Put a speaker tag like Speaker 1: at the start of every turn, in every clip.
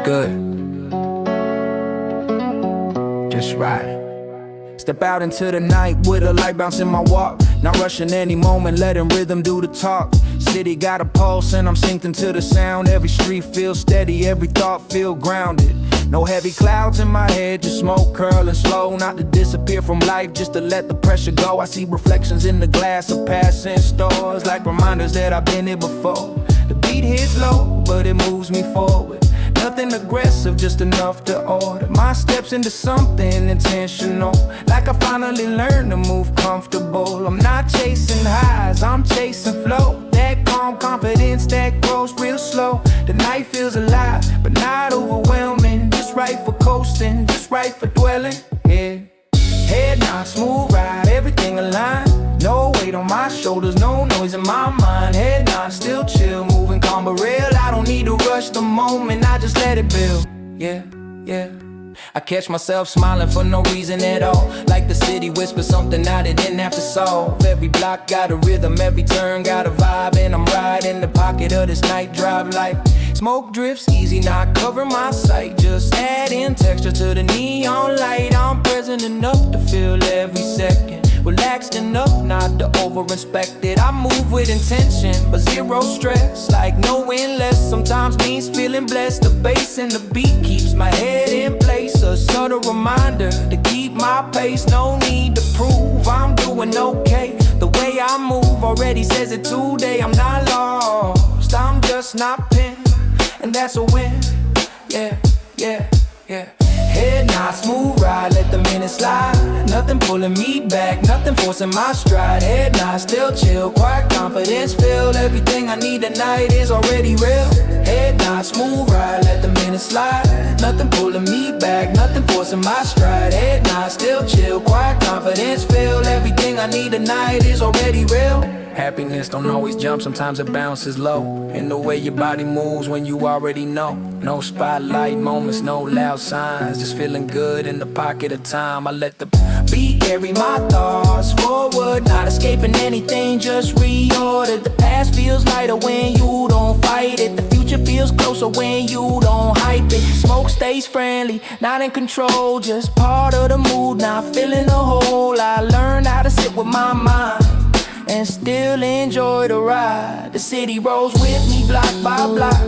Speaker 1: good, just right. Step out into the night with a light bounce in my walk. Not rushing any moment, letting rhythm do the talk. City got a pulse and I'm synced into the sound. Every street feels steady, every thought feel grounded. No heavy clouds in my head, just smoke curling slow. Not to disappear from life, just to let the pressure go. I see reflections in the glass of passing stores, like reminders that I've been here before. The beat hits low, but it moves me forward. Nothing aggressive, just enough to order my steps into something intentional. Like I finally learned to move comfortable. I'm not chasing highs, I'm chasing flow. That calm confidence that grows real slow. The night feels alive, but not overwhelming. Just right for coasting, just right for dwelling. Yeah. Head nod, smooth ride, everything aligned. No weight on my shoulders, no noise in my mind. Head nod, still chill, moving calm but real. I don't need to rush the moment, I just let it build. Yeah, yeah. I catch myself smiling for no reason at all. Like the city whispers something I didn't have to solve. Every block got a rhythm, every turn got a vibe. And I'm right in the pocket of this night drive life. Smoke drifts easy, not covering my sight. Just adding texture to the neon light. I'm present enough to feel every second. Relaxed enough not to over-inspect it. I move with intention, but zero stress. Like knowing less sometimes means feeling blessed. The bass and the beat keeps my head in place. A subtle reminder to keep my pace. No need to prove I'm doing okay. The way I move already says it today. I'm not lost, I'm just not pinned, and that's a win. Yeah, yeah, yeah. Head nod, smooth ride, let the minutes slide. Nothing pulling me back, nothing forcing my stride. Head nod, still chill, quiet confidence filled. Everything I need tonight is already real. Head nod, smooth ride, let the minutes slide. Nothing pulling me back, nothing forcing my stride. Head nod, still chill, quiet confidence filled. Everything I need tonight is already real. Happiness don't always jump, sometimes it bounces low. In the way your body moves when you already know. No spotlight moments, no loud signs. Just feeling good in the pocket of time. I let the beat carry my thoughts forward. Not escaping anything, just reordered. The past feels lighter when you don't fight it. The future feels closer when you don't hype it. Smoke stays friendly, not in control. Just part of the mood, not feeling the whole. I learned how to sit with my mind and still enjoy the ride. The city rolls with me block by block.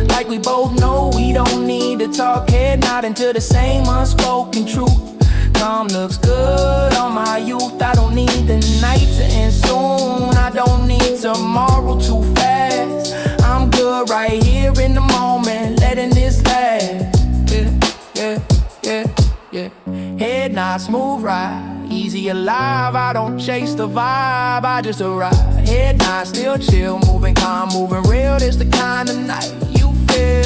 Speaker 1: Like we both know we don't need to talk. Head nod into the same unspoken truth. Calm looks good on my youth. I don't need the night to end soon. I don't need tomorrow too fast. I'm good right here in the moment, letting this last. Yeah, yeah, yeah, yeah. Head nod, smooth ride. Easy alive, I don't chase the vibe, I just arrive. Head nod, still chill, moving calm, moving real. This the kind of night you feel.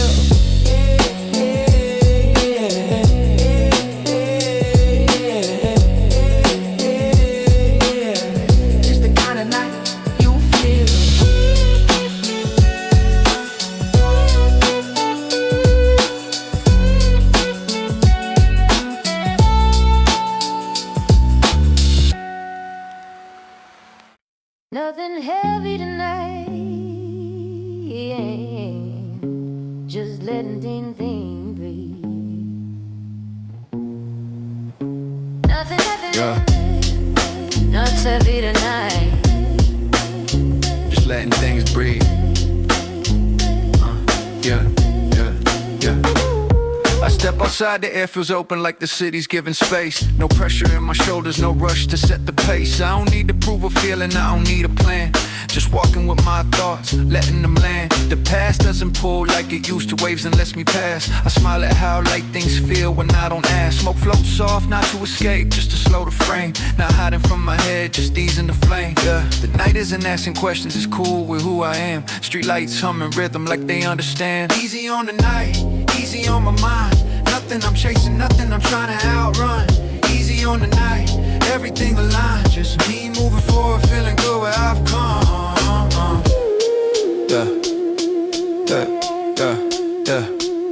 Speaker 1: It's the kind of night you feel.
Speaker 2: Nothing heavy tonight, just letting things breathe. Nothing heavy, not heavy tonight,
Speaker 1: Just letting things breathe. Yeah, yeah, yeah. I step outside, the air feels open like the city's giving space. No pressure in my shoulders, no rush to set the pace. I don't need to prove a feeling, I don't need a plan. Just walking with my thoughts, letting them land. The past doesn't pull like it used to, waves and lets me pass. I smile at how light things feel when I don't ask. Smoke floats off, not to escape, just to slow the frame. Not hiding from my head, just easing the flame. Yeah, the night isn't asking questions, it's cool with who I am. Street lights humming rhythm like they understand. Easy on the night, easy on my mind. Nothing I'm chasing, nothing I'm trying to outrun. Easy on the night, everything aligned. Just me moving forward, feeling good where I've come. Yeah, yeah, yeah, yeah,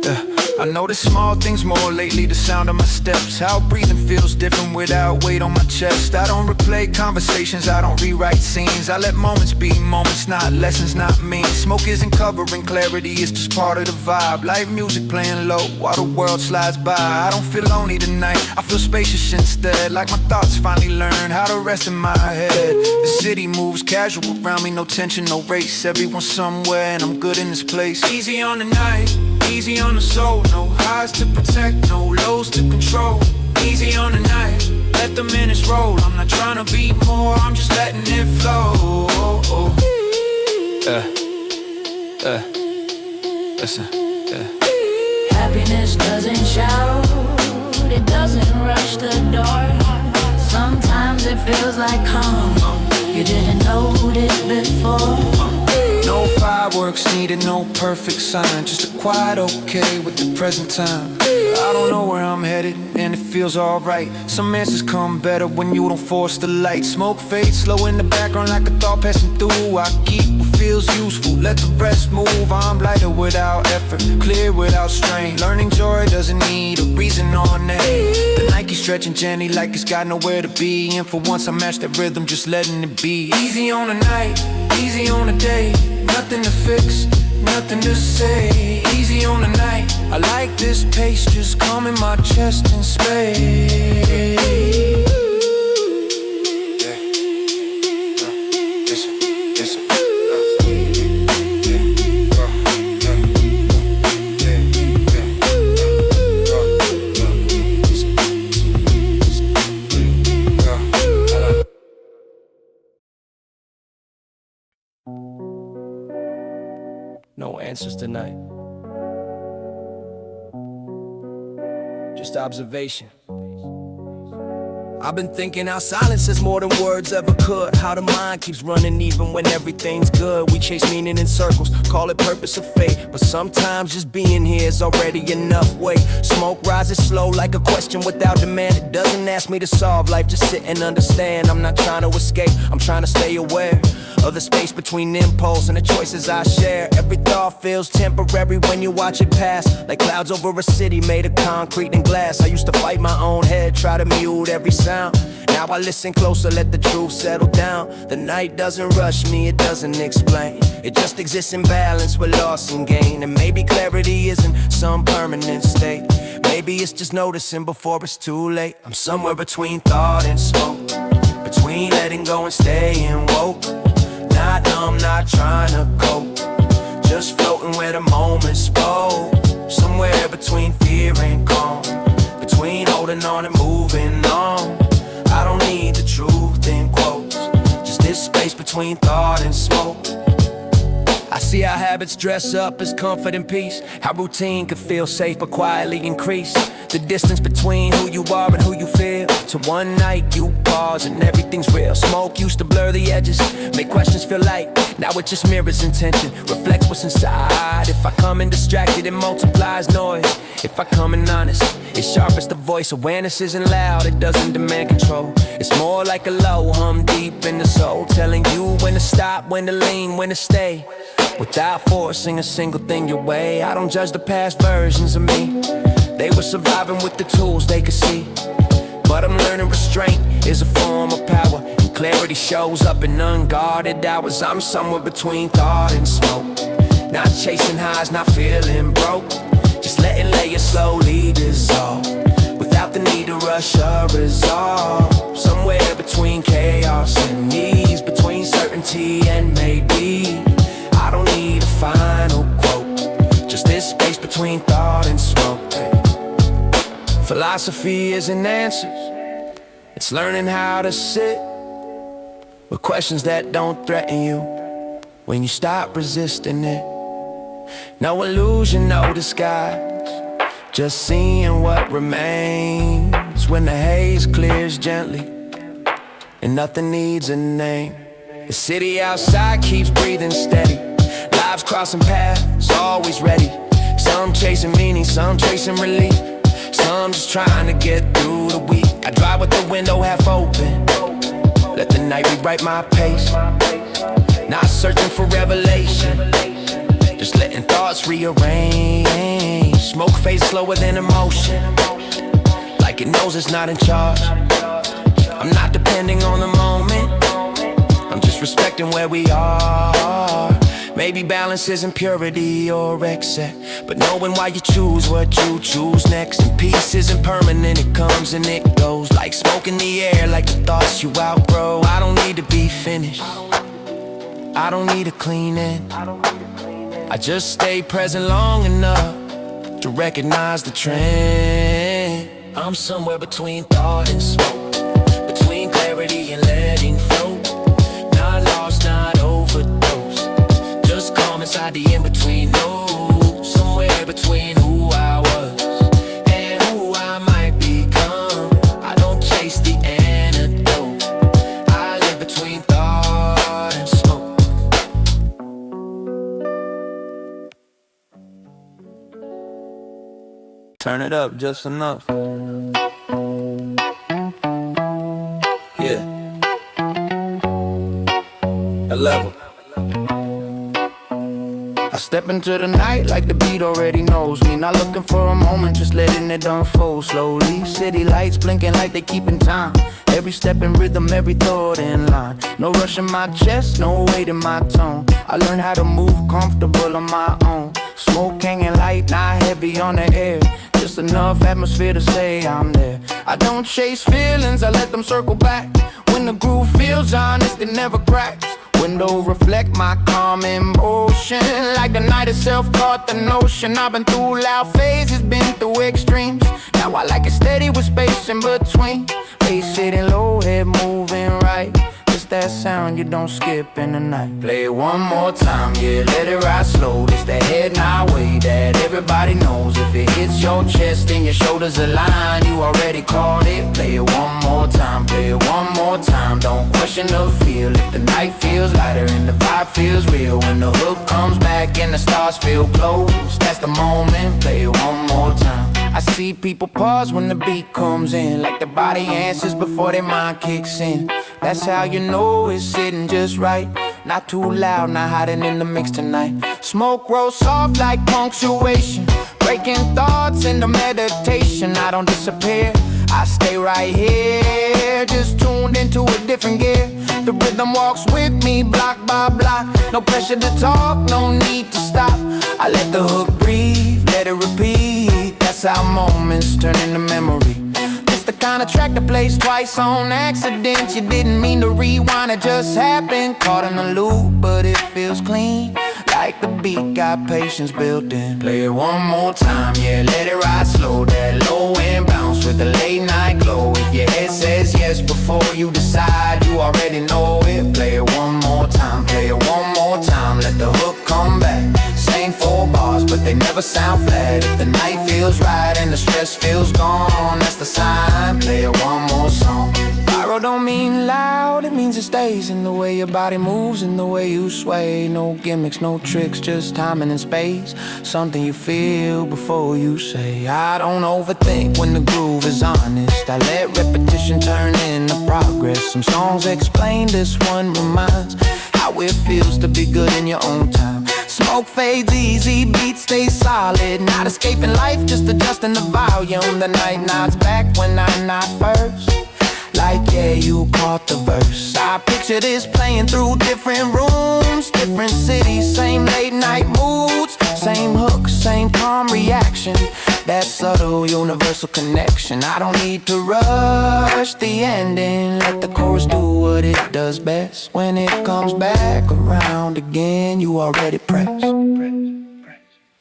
Speaker 1: yeah. I know notice small things more lately, the sound of my steps, how breathing feels different without weight on my chest. I don't replay conversations, I don't rewrite scenes. I let moments be moments, not lessons, not me. Smoke isn't covering clarity, it's just part of the vibe. Light music playing low while the world slides by. I don't feel lonely tonight, I feel spacious instead. Like my thoughts finally learn how to rest in my head. The city moves casual around me, no tension, no race. Everyone's somewhere and I'm good in this place. Easy on the night, easy on the soul. No highs to protect, no lows to control. Easy on the night, let the minutes roll. I'm not trying to be more, I'm just letting it flow. Listen,
Speaker 2: Happiness doesn't shout, it doesn't rush the door. Sometimes it feels like home, you didn't know this before.
Speaker 1: no fireworks needed, no perfect sign, just a quiet okay with the present time. I don't know where I'm headed, and it feels alright. Some answers come better when you don't force the light. Smoke fades slow in the background like a thought passing through. I keep what feels useful, let the rest move. I'm lighter without effort, clear without strain. Learning joy doesn't need a reason or name. The Nike stretching gently like it's got nowhere to be. And for once I match that rhythm, just letting it be. Easy on the night, easy on the day. Nothing to fix, nothing to say. Easy on the night, I like this pace, just calm in my chest in space.
Speaker 3: No answers tonight, just observation. I've been thinking how silence is more than words ever could. How the mind keeps running even when everything's good. We chase meaning in circles, call it purpose or fate. But sometimes just being here is already enough weight. Smoke rises slow like a question without demand. It doesn't ask me to solve life, just sit and understand. I'm not trying to escape, I'm trying to stay aware of the space between impulse and the choices I share. Every thought feels temporary when you watch it pass, like clouds over a city made of concrete and glass. I used to fight my own head, try to mute every sound. Now I listen closer, let the truth settle down. The night doesn't rush me, it doesn't explain. It just exists in balance with loss and gain. And maybe clarity isn't some permanent state. Maybe it's just noticing before it's too late. I'm somewhere between thought and smoke, between letting go and staying woke. Not numb, not trying to cope, just floating where the moment spoke. Somewhere between fear and calm, between holding on and moving on. I don't need the truth in quotes, just this space between thought and smoke. I see how habits dress up as comfort and peace, how routine can feel safe but quietly increase the distance between who you are and who you feel. To one night you pause and everything's real. Smoke used to blur the edges, make questions feel light. Now it just mirrors intention, reflects what's inside. If I come in distracted, it multiplies noise. If I come in honest, it sharpens the voice. Awareness isn't loud, it doesn't demand control. It's more like a low hum deep in the soul, telling you when to stop, when to lean, when to stay, without forcing a single thing your way. I don't judge the past versions of me, they were surviving with the tools they could see. But I'm learning restraint is a form of power, and clarity shows up in unguarded hours. I'm somewhere between thought and smoke, not chasing highs, not feeling broke, just letting layers slowly dissolve, without the need to rush or resolve. Somewhere between chaos and ease, between certainty and maybe. I don't need a final quote, just this space between thought and smoke. Philosophy isn't answers, it's learning how to sit with questions that don't threaten you when you stop resisting it. No illusion, no disguise, just seeing what remains when the haze clears gently and nothing needs a name. The city outside keeps breathing steady, lives crossing paths, always ready. Some chasing meaning, some chasing relief, some just trying to get through the week. I drive with the window half open, let the night rewrite my pace. Not searching for revelation, just letting thoughts rearrange. Smoke fades slower than emotion, like it knows it's not in charge. I'm not depending on the moment, I'm just respecting where we are. Maybe balance isn't purity or excess, but knowing why you choose what you choose next. And peace isn't permanent, it comes and it goes, like smoke in the air, like the thoughts you outgrow. I don't need to be finished, I don't need a clean end. I just stay present long enough to recognize the trend. I'm somewhere between thought and smoke, between clarity and letting flow. Not lost, not overdose, just calm inside the in-between. No, somewhere between who I was and who I might become. I don't chase the antidote, I live between thought and smoke.
Speaker 1: Turn it up just enough. Yeah. A level. I step into the night like the beat already knows me. Not looking for a moment, just letting it unfold slowly. City lights blinking like they keeping time. Every step in rhythm, every thought in line. No rush in my chest, no weight in my tone. I learned how to move comfortable on my own. Smoke hanging light, not heavy on the air. Just enough atmosphere to say I'm there. I don't chase feelings, I let them circle back. When the groove feels honest, it never cracks. Window reflect my calm emotion, like the night itself caught the notion. I've been through loud phases, been through extremes. Now I like it steady with space in between. Bass sitting low, head moving right. Just that sound you don't skip in the night. Play it one more time, yeah, let it ride slow. This that head nod way that everybody knows. If it hits your chest and your shoulders align, you already caught it. Play it one more time, play it one more time. Don't question the feel. If the night feels lighter and the vibe feels real, when the hook comes back and the stars feel close, that's the moment. Play it one more time. I see people pause when the beat comes in, like the body answers before their mind kicks in. That's how you know it's sitting just right. Not too loud, not hiding in the mix tonight. Smoke rolls soft like punctuation, breaking thoughts into meditation. I don't disappear, I stay right here, just tuned into a different gear. The rhythm walks with me, block by block. No pressure to talk, no need to stop. I let the hook breathe, let it repeat. That's how moments turn into memory. It's the kind of track that plays twice on accident. You didn't mean to rewind, it just happened. Caught in a loop, but it feels clean, like the beat got patience built in. Play it one more time, yeah, let it ride slow. That low end bounce with the late night glow. If your head says yes before you decide, you already know it. Play it one more time, play it one more time. Let the hook come back. Same 4 bars, but they never sound flat. If the night feels right and the stress feels gone, that's the sign. Play it one more song. Viral don't mean loud, it means it stays in the way your body moves, in the way you sway. No gimmicks, no tricks, just timing and space. Something you feel before you say. I don't overthink when the groove is honest. I let repetition turn into progress. Some songs explain, this one reminds how it feels to be good in your own time. Smoke fades easy, beats stay solid. Not escaping life, just adjusting the volume. The night nods back when I nod first, like yeah, you caught the verse. I picture this playing through different rooms, different cities, same late night moods. Same hook, same calm reaction. That subtle universal connection. I don't need to rush the ending. Let the chorus do what it does best. When it comes back around again, you already pressed.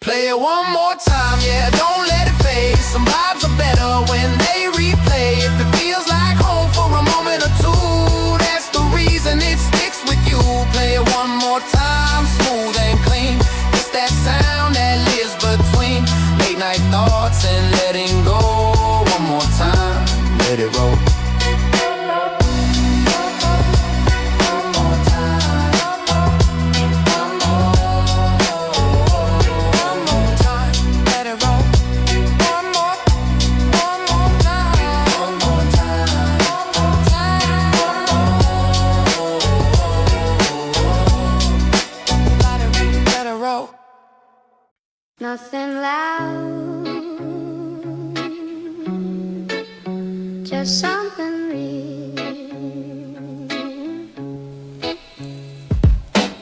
Speaker 1: Play it one more time, yeah, don't let it fade. Some vibes are better when they replay. If it feels like home for a moment or two, that's the reason it sticks with you. Play it one more time, smooth and clean. It's that sound that lives between late night thoughts and letting go. One more time, let it roll.
Speaker 4: Nothing loud, just something real.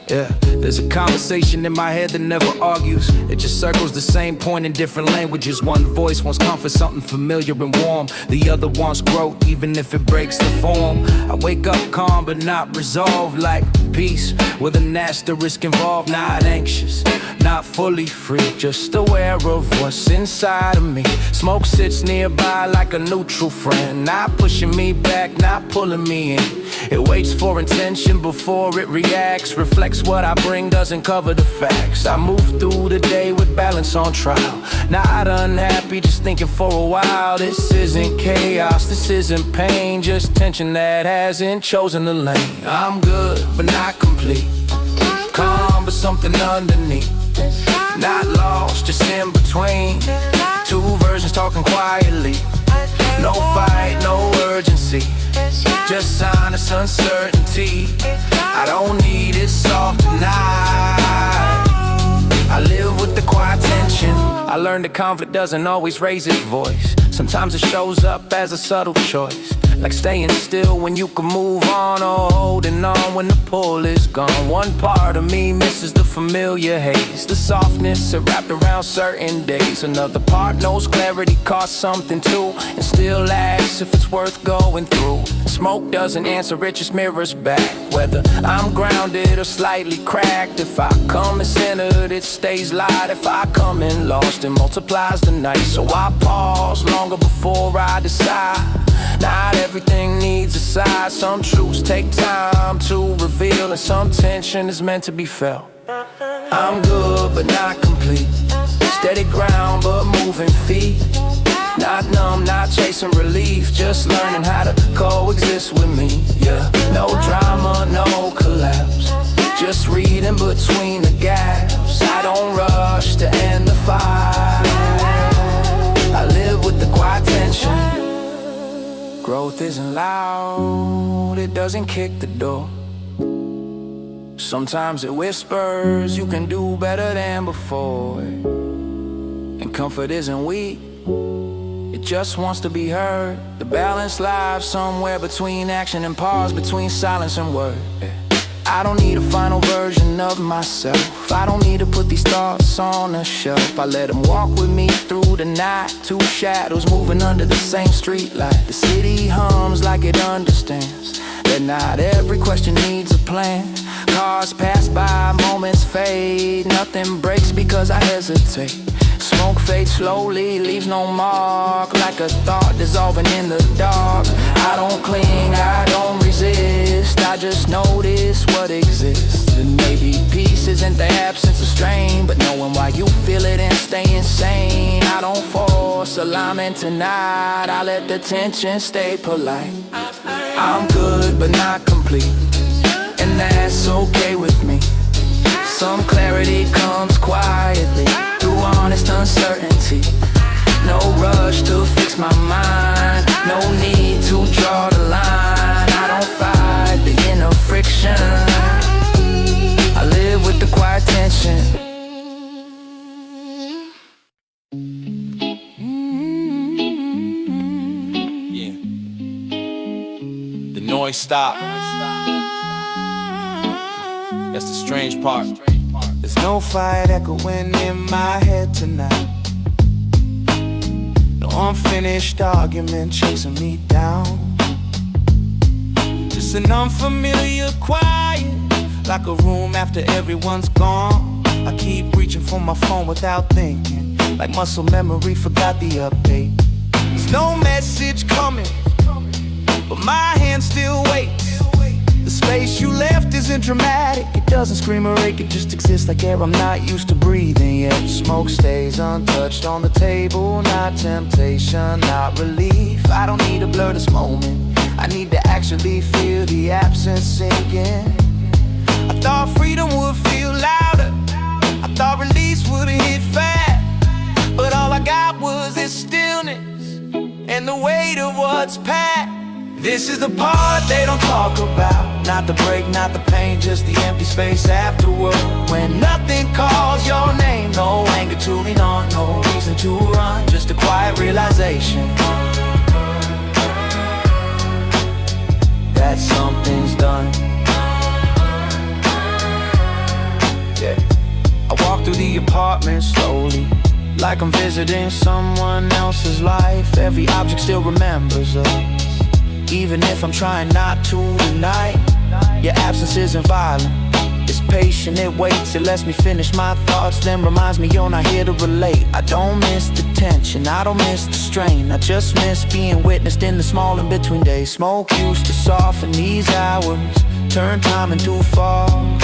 Speaker 3: Yeah, there's a conversation in my head that never argues. It just circles the same point in different languages. One voice wants comfort, something familiar and warm. The other wants growth, even if it breaks the form. I wake up calm but not resolved, like peace with an asterisk involved. Not anxious, not fully free, just aware of what's inside of me. Smoke sits nearby like a neutral friend, not pushing me back, not pulling me in. It waits for intention before it reacts, reflects what I bring, doesn't cover the facts. I move through the day with balance on trial, not unhappy, just thinking for a while. This isn't chaos, this isn't pain, just tension that hasn't chosen the lane. I'm good, but not complete, calm, but something underneath. Not lost, just in between two versions talking quietly. No fight, no urgency, just honest uncertainty. I don't need it soft tonight. I live with the quiet tension. I learned that conflict doesn't always raise its voice. Sometimes it shows up as a subtle choice, like staying still when you can move on, or holding on when the pull is gone. One part of me misses the familiar haze, the softness wrapped around certain days. Another part knows clarity costs something too, and still asks if it's worth going through. Smoke doesn't answer, it just mirrors back whether I'm grounded or slightly cracked. If I come in centered, it stays light. If I come in lost, it multiplies the night. So I pause longer before I decide. Not everything needs a side. Some truths take time to reveal, and some tension is meant to be felt. I'm good but not complete, steady ground but moving feet. Not numb, not chasing relief, just learning how to coexist with me. Yeah, no drama, no collapse, just reading between the gaps. I don't rush to end the fight, I live with the quiet tension. Growth isn't loud, it doesn't kick the door. Sometimes it whispers, you can do better than before. And comfort isn't weak, it just wants to be heard. The balance lies somewhere between action and pause, between silence and word. I don't need a final version of myself, I don't need to put these thoughts on a shelf. I let them walk with me through the night, two shadows moving under the same street light. The city hums like it understands that not every question needs a plan. Cars pass by, moments fade, nothing breaks because I hesitate. Smoke fades slowly, leaves no mark, like a thought dissolving in the dark. I don't cling, I don't resist, I just notice what exists. And maybe peace isn't the absence of strain, but knowing why you feel it and staying sane. I don't force alignment tonight, I let the tension stay polite. I'm good but not complete, and that's okay with me. Some clarity comes quietly through honest uncertainty. No rush to fix my mind, no need to draw the line. I don't fight the inner friction, I live with the quiet tension. Yeah, the noise stopped. That's the strange part. There's no fight echoing in my head tonight, no unfinished argument chasing me down. Just an unfamiliar quiet, like a room after everyone's gone. I keep reaching for my phone without thinking, like muscle memory forgot the update. There's no message coming, but my hand still waits. The space you left isn't dramatic, it doesn't scream or ache, it just exists like air I'm not used to breathing yet. Smoke stays untouched on the table, not temptation, not relief. I don't need to blur this moment, I need to actually feel the absence sinking. I thought freedom would feel louder, I thought release would hit fast, but all I got was this stillness and the weight of what's past. This is the part they don't talk about, not the break, not the pain, just the empty space afterward. When nothing calls your name, no anger to lean on, no reason to run, just a quiet realization that something's done. Yeah. I walk through the apartment slowly, like I'm visiting someone else's life. Every object still remembers us, even if I'm trying not to tonight. Your absence isn't violent, it's patient, it waits. It lets me finish my thoughts, then reminds me you're not here to relate. I don't miss the tension, I don't miss the strain, I just miss being witnessed in the small in between days. Smoke used to soften these hours, turn time into fog.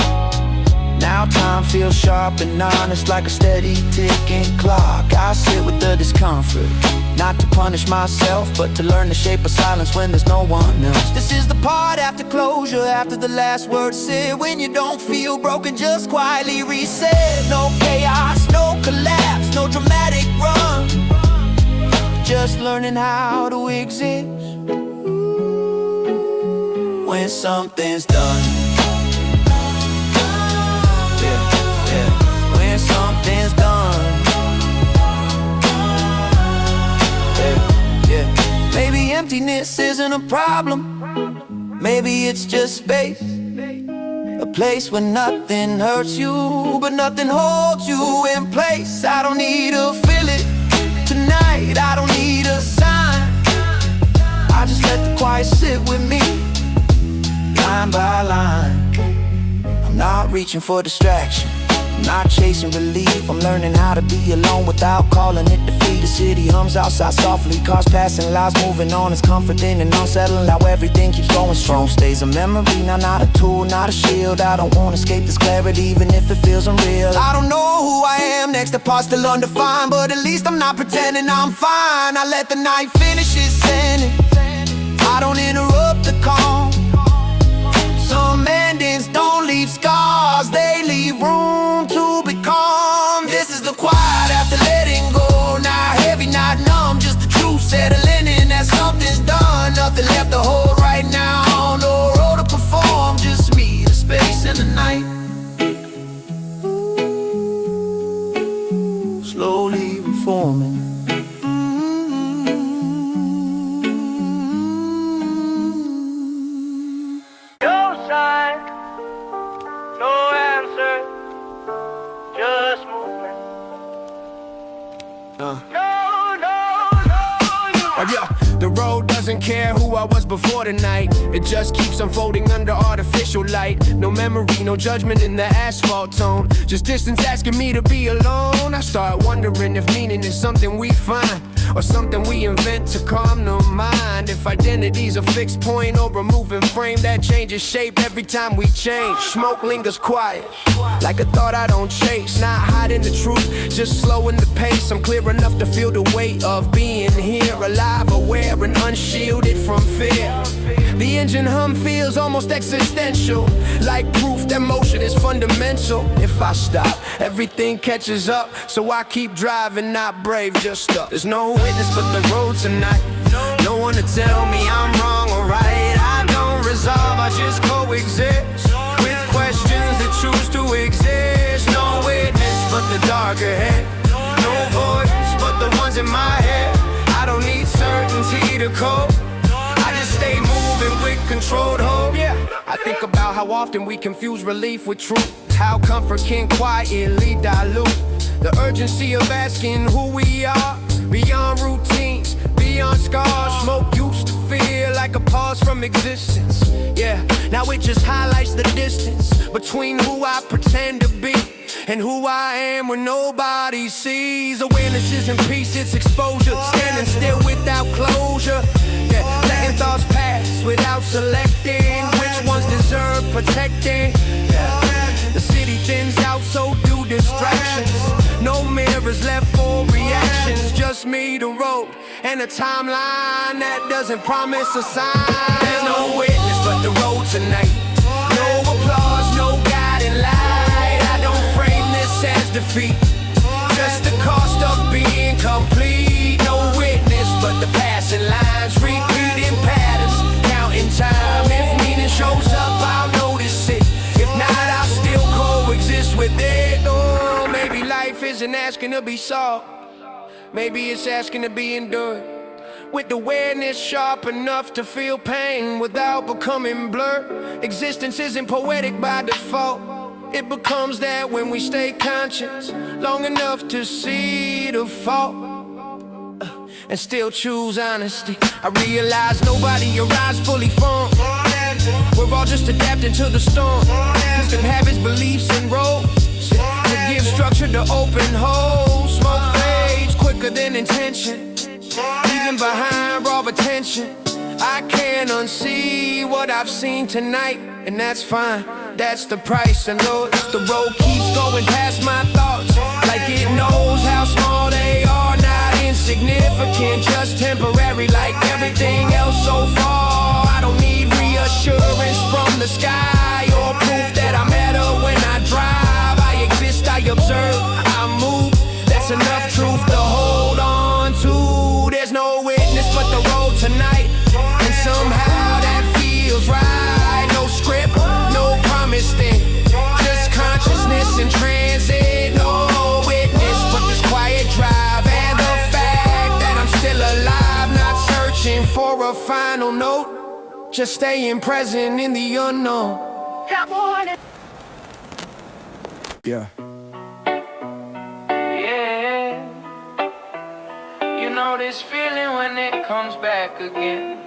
Speaker 3: Now time feels sharp and honest, like a steady ticking clock. I sit with the discomfort, not to punish myself, but to learn the shape of silence when there's no one else. This is the part after closure, after the last word said. When you don't feel broken, just quietly reset. No chaos, no collapse, no dramatic run, just learning how to exist when something's done. When something's done, maybe emptiness isn't a problem, maybe it's just space, a place where nothing hurts you, but nothing holds you in place. I don't need to feel it tonight, I don't need a sign, I just let the quiet sit with me, line by line. I'm not reaching for distraction, I'm not chasing relief, I'm learning how to be alone without calling it defeat. The city hums outside softly, cars passing, lives moving on. It's comforting and unsettling how everything keeps going strong. Stays a memory, now not a tool, not a shield. I don't wanna escape this clarity, even if it feels unreal. I don't know who I am next, the part's still undefined, but at least I'm not pretending I'm fine. I let the night finish its sentence, I don't interrupt the calm. Some endings don't leave scars, they leave room to become. This is the quiet after letting go, not heavy, not numb, just the truth settling in that something's done. Nothing left to hold right now, no role to perform, just me, the space and the night, slowly reforming. The road doesn't care who I was before tonight, it just keeps unfolding under artificial light. No memory, no judgment in the asphalt tone, just distance asking me to be alone. I start wondering if meaning is something we find, or something we invent to calm the mind. If identity's a fixed point or a moving frame that changes shape every time we change. Smoke lingers quiet, like a thought I don't chase, not hiding the truth, just slowing the pace. I'm clear enough to feel the weight of being here, alive, aware and unshielded from fear. The engine hum feels almost existential, like proof that motion is fundamental. If I stop, everything catches up, so I keep driving, not brave, just stuck. There's no witness but the road tonight, no one to tell me I'm wrong or right. I don't resolve, I just coexist with questions that choose to exist. No witness but the dark ahead, no voice but the ones in my head. I don't need certainty to cope, I just stay moving with controlled hope. Yeah, I think about how often we confuse relief with truth, how comfort can quietly dilute the urgency of asking who we are, beyond routines, beyond scars. Smoke used to feel like a pause from existence, yeah, now it just highlights the distance between who I pretend to be and who I am when nobody sees. Awareness isn't peace, it's exposure, standing still without closure, yeah, letting thoughts pass without selecting which ones deserve protecting, yeah. The city thins out, so do distractions, no mirrors left for reactions, just me, the road, and a timeline that doesn't promise a sign. There's no witness but the road tonight, no applause, no guiding light. I don't frame this as defeat, just the cost of being complete. No witness but the passing lines, repeating patterns, counting time. If meaning shows up, I'll notice it, if not, I'll still coexist with it. Oh, maybe life isn't asking to be solved. Maybe it's asking to be endured, with awareness sharp enough to feel pain without becoming blurred. Existence isn't poetic by default. It becomes that when we stay conscious long enough to see the fault and still choose honesty. I realize nobody arrives fully formed. We're all just adapting to the storm. Wisdom, habits, beliefs, and roles to give structure to open holes. Smoke fades quicker than intention, leaving behind raw attention. I can't unsee what I've seen tonight, and that's fine. That's the price, and Lord, the road keeps going past my thoughts, like it knows how small they are. Not insignificant, just temporary, like everything else so far. I don't need reassurance from the sky or proof that I'm better when I drive. I exist, I observe, I move. That's enough truth to hold on to. There's no witness but the road tonight, and somehow that feels right. No script, no promise thing, just consciousness in transit. No witness but this quiet drive, and the fact that I'm still alive, not searching for a final note, just staying present in the unknown. Yeah.
Speaker 5: Yeah, you know this feeling when it comes back again.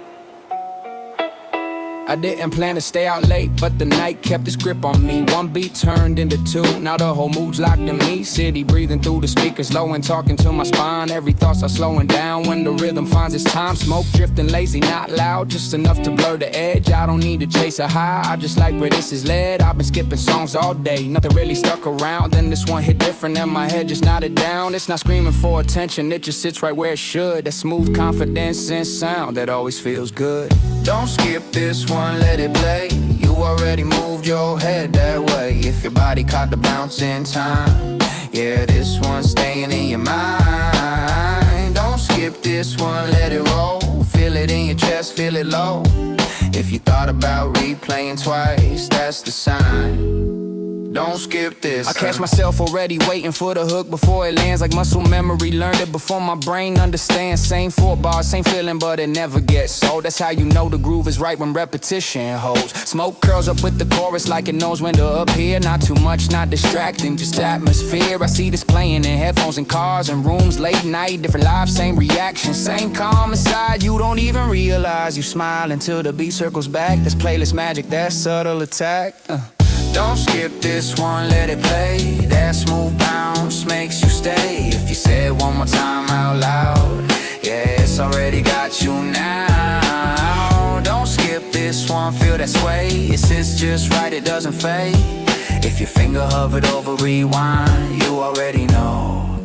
Speaker 1: I didn't plan to stay out late, but the night kept its grip on me. One beat turned into two, now the whole mood's locked in me. City breathing through the speakers, low and talking to my spine. Every thought's are slowing down when the rhythm finds its time. Smoke drifting lazy, not loud, just enough to blur the edge. I don't need to chase a high, I just like where this is led. I've been skipping songs all day, nothing really stuck around. Then this one hit different and my head just nodded down. It's not screaming for attention, it just sits right where it should. That smooth confidence and sound that always feels good. Don't skip this one, let it play. You already moved your head that way. If your body caught the bounce in time, yeah, this one's staying in your mind. Don't skip this one, let it roll. Feel it in your chest, feel it low. If you thought about replaying twice, that's the sign. Don't skip this. I catch myself already waiting for the hook before it lands, like muscle memory. Learned it before my brain understands. Same 4 bars, same feeling, but it never gets old. That's how you know the groove is right, when repetition holds. Smoke curls up with the chorus like it knows when to appear. Not too much, not distracting, just atmosphere. I see this playing in headphones in cars and rooms, late night, different lives, same reaction, same calm inside. You don't even realize you smile until the beat circles back. That's playlist magic, that's subtle attack. Don't skip this one, let it play. That smooth bounce makes you stay. If you say it one more time out loud, yeah, it's already got you now. Don't skip this one, feel that sway. It sits just right, it doesn't fade. If your finger hovered over rewind, you already know.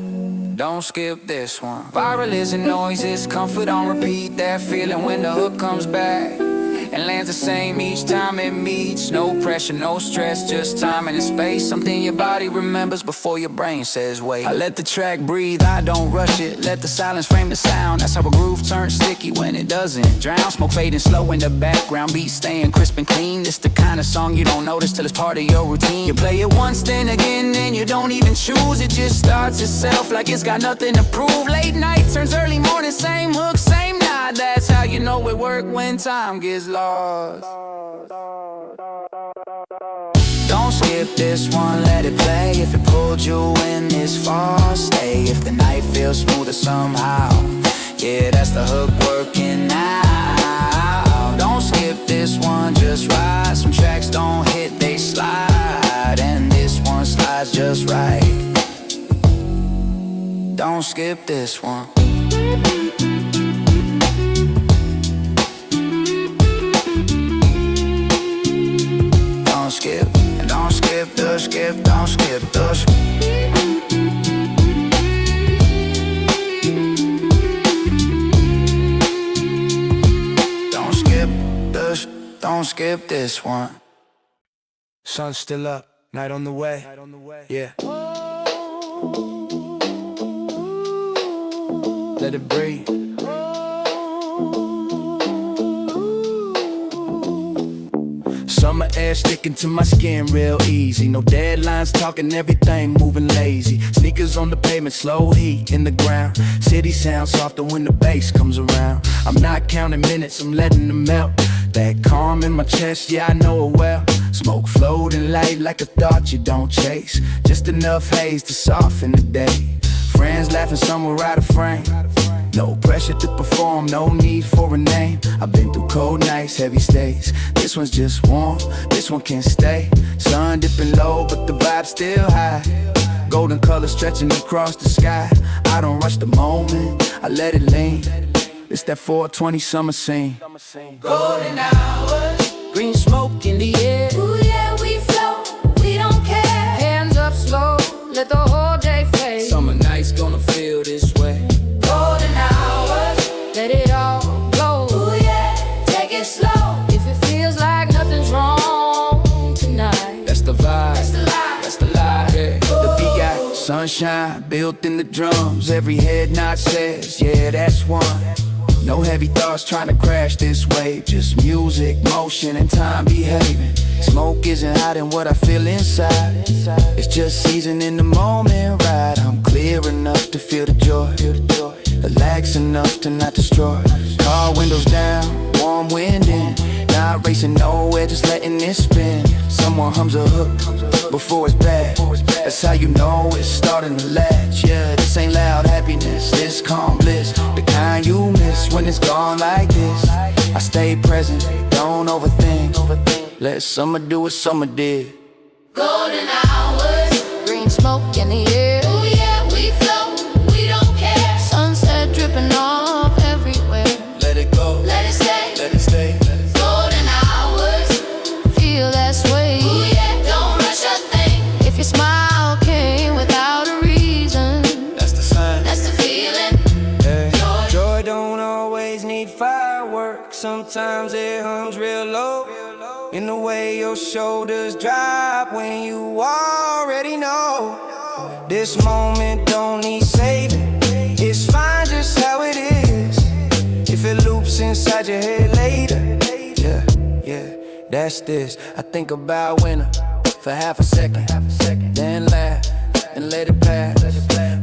Speaker 1: Don't skip this one. Viral isn't noise, it's comfort on repeat. That feeling when the hook comes back and lands the same each time it meets. No pressure, no stress, just time and space. Something your body remembers before your brain says wait. I let the track breathe, I don't rush it. Let the silence frame the sound. That's how a groove turns sticky when it doesn't drown. Smoke fading slow in the background, beat staying crisp and clean. It's the kind of song you don't notice till it's part of your routine. You play it once, then again, and you don't even choose. It just starts itself like it's got nothing to prove. Late night turns early morning, same hook, same nod. That's how you know it worked when time gets lost. Don't skip this one, let it play. If it pulled you in this far, stay. If the night feels smoother somehow, yeah, that's the hook working now. Don't skip this one, just ride. Some tracks don't hit, they slide, and this one slides just right. Don't skip this one. Don't skip, and don't skip the skip, don't skip the skip. Don't skip this one.
Speaker 3: Sun's still up, night on the way. Yeah. Let it breathe. Summer air sticking to my skin real easy. No deadlines, talking everything moving lazy. Sneakers on the pavement, slow heat in the ground. City sound softer when the bass comes around. I'm not counting minutes, I'm letting them melt. That calm in my chest, yeah, I know it well. Smoke floating light like a thought you don't chase. Just enough haze to soften the day. Friends laughing somewhere out of frame. No pressure to perform, no need for a name. I've been through cold nights, heavy stays. This one's just warm, this one can stay. Sun dipping low, but the vibe's still high. Golden color stretching across the sky. I don't rush the moment, I let it lean. It's that 420 summer scene.
Speaker 5: Golden hours,
Speaker 3: Green smoke in the air.
Speaker 2: Ooh yeah, we flow, we don't care. Hands up slow, let the whole day fade.
Speaker 3: Summer nights gonna feel this way.
Speaker 2: Golden hours, let it all blow. Ooh yeah, take it slow. If it feels like nothing's wrong tonight,
Speaker 3: That's the vibe,
Speaker 2: that's the life.
Speaker 3: that's the lie. Yeah. The beat got sunshine built in the drums. Every head nod says, yeah, that's one. No heavy thoughts trying to crash this wave. Just music, motion, and time behaving. Smoke isn't hiding what I feel inside. It's just seasoning the moment right. I'm clear enough to feel the joy. Relax enough to not destroy. Car windows down, warm wind in. Not racing nowhere, just letting it spin. Someone hums a hook before it's bad. That's how you know it's starting to latch. Yeah, this ain't loud happiness, this calm bliss. The kind you miss when it's gone like this. I stay present, don't overthink. Let summer do what summer did.
Speaker 2: Golden hours, green smoke in the air. Ooh yeah, we flow, we don't care. Sunset dripping off everywhere.
Speaker 3: Let it go,
Speaker 2: Let it stay.
Speaker 3: let it stay.
Speaker 2: Golden hours, feel that sway. Ooh yeah, don't rush a thing. If your smile came without a reason,
Speaker 3: That's the sign.
Speaker 2: that's the feeling.
Speaker 3: Yeah. Joy don't always need fireworks. Sometimes it hums real low. In the way your shoulders drop when you already know. This moment don't need saving. It's fine just how it is. If it loops inside your head later. Yeah, that's this. I think about winter for half a second. Then laugh and let it pass.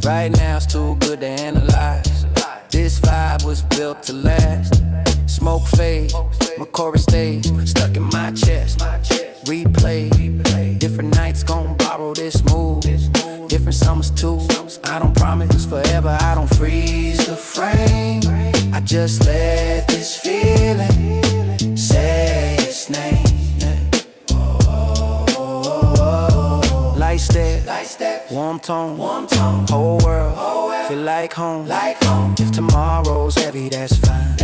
Speaker 3: Right now it's too good to analyze. This vibe was built to last. Smoke fade, my chorus stays stuck in my chest. Replay, different nights gon' borrow this move. Different summers too. I don't promise forever, I don't freeze the frame. I just let this feeling say its name. Light step, warm tone, whole world, feel like home. If tomorrow's heavy, that's fine.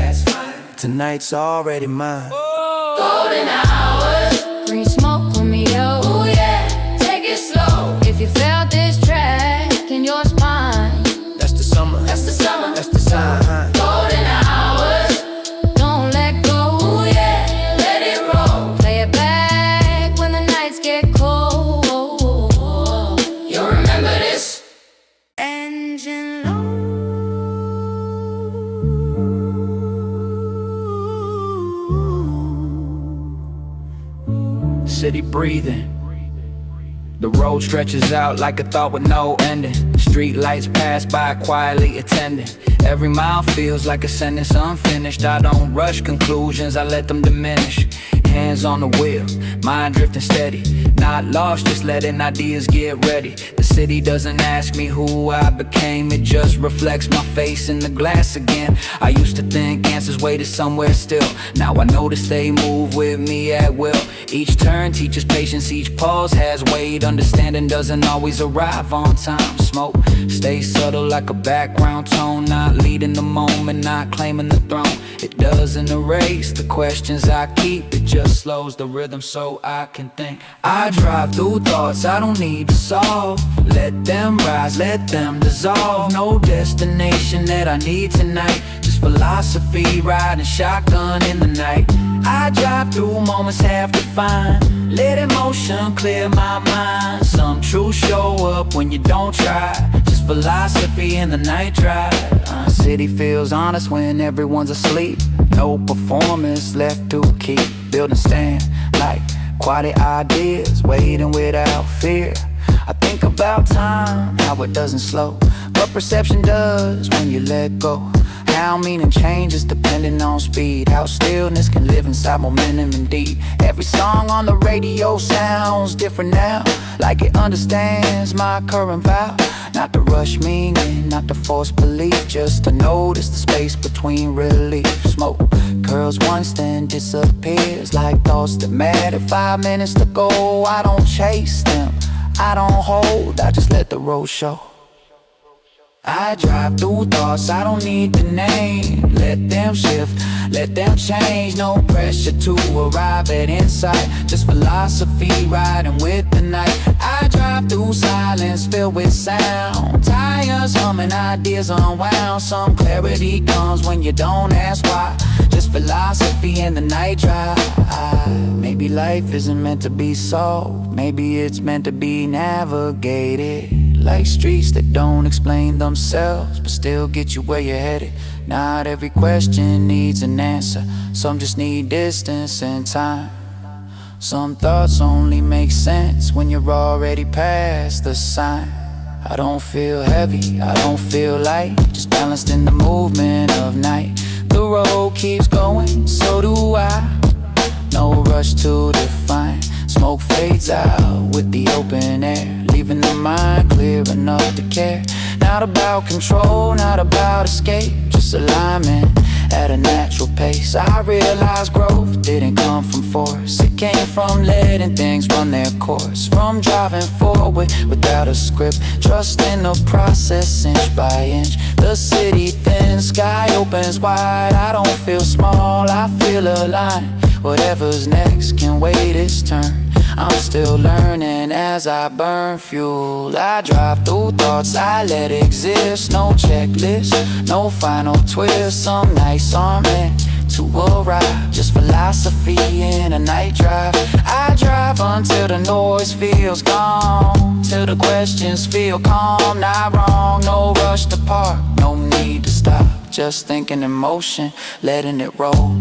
Speaker 3: Tonight's already mine.
Speaker 2: Golden hours, green smoke with me, yo. Ooh yeah, take it slow. If you felt this track in your spine,
Speaker 3: That's the summer,
Speaker 2: that's the summer.
Speaker 3: that's the sign.
Speaker 2: Golden hours, don't let go. Ooh yeah, let it roll. Play it back when the nights get cold. You'll remember this. Engine low.
Speaker 1: City breathing. The road stretches out like a thought with no ending. Street lights pass by quietly attending. Every mile feels like a sentence unfinished. I don't rush conclusions, I let them diminish. Hands on the wheel, mind drifting steady. Not lost, just letting ideas get ready. The city doesn't ask me who I became, it just reflects my face in the glass again. I used to think answers waited somewhere still. Now I notice they move with me at will. Each turn teaches patience, each pause has weight. Understanding doesn't always arrive on time. Smoke stays subtle like a background tone. Not leading the moment, not claiming the throne. It doesn't erase the questions I keep, it just slows the rhythm so I can think. I drive through thoughts I don't need to solve. Let them rise, let them dissolve. No destination that I need tonight, just philosophy riding shotgun in the night. I drive through moments half defined. Let emotion clear my mind. Some truths show up when you don't try. Just philosophy in the night drive. City feels honest when everyone's asleep. No performance left to keep. Buildings stand like quiet ideas, waiting without fear. I think about time, how it doesn't slow, but perception does when you let go. How meaning changes depending on speed, how stillness can live inside momentum indeed. Every song on the radio sounds different now, like it understands my current vow. Not to rush meaning, not to force belief, just to notice the space between relief. Smoke curls once then disappears, like thoughts that matter 5 minutes to go. I don't chase them, I don't hold, I just let the road show. I drive through thoughts, I don't need the name. Let them shift, let them change. No pressure to arrive at insight, just philosophy riding with the night. I drive through silence filled with sound, tires humming, ideas unwound. Some clarity comes when you don't ask why, just philosophy in the night drive. Maybe life isn't meant to be solved, maybe it's meant to be navigated. Like streets that don't explain themselves, but still get you where you're headed. Not every question needs an answer, some just need distance and time. Some thoughts only make sense when you're already past the sign. I don't feel heavy, I don't feel light, just balanced in the movement of night. The road keeps going, so do I. No rush to define. Smoke fades out with the open air, leaving the mind clear enough to care. Not about control, not about escape, just alignment at a natural pace. I realized growth didn't come from force, it came from letting things run their course. From driving forward without a script, trusting the process inch by inch. The city thin, sky opens wide. I don't feel small, I feel aligned. Whatever's next can wait its turn. I'm still learning as I burn fuel. I drive through thoughts I let exist. No checklist, no final twist. Some nights aren't meant to arrive, just philosophy in a night drive. I drive until the noise feels gone, till the questions feel calm. Not wrong, no rush to park, no need to stop. Just thinking in motion, letting it roll.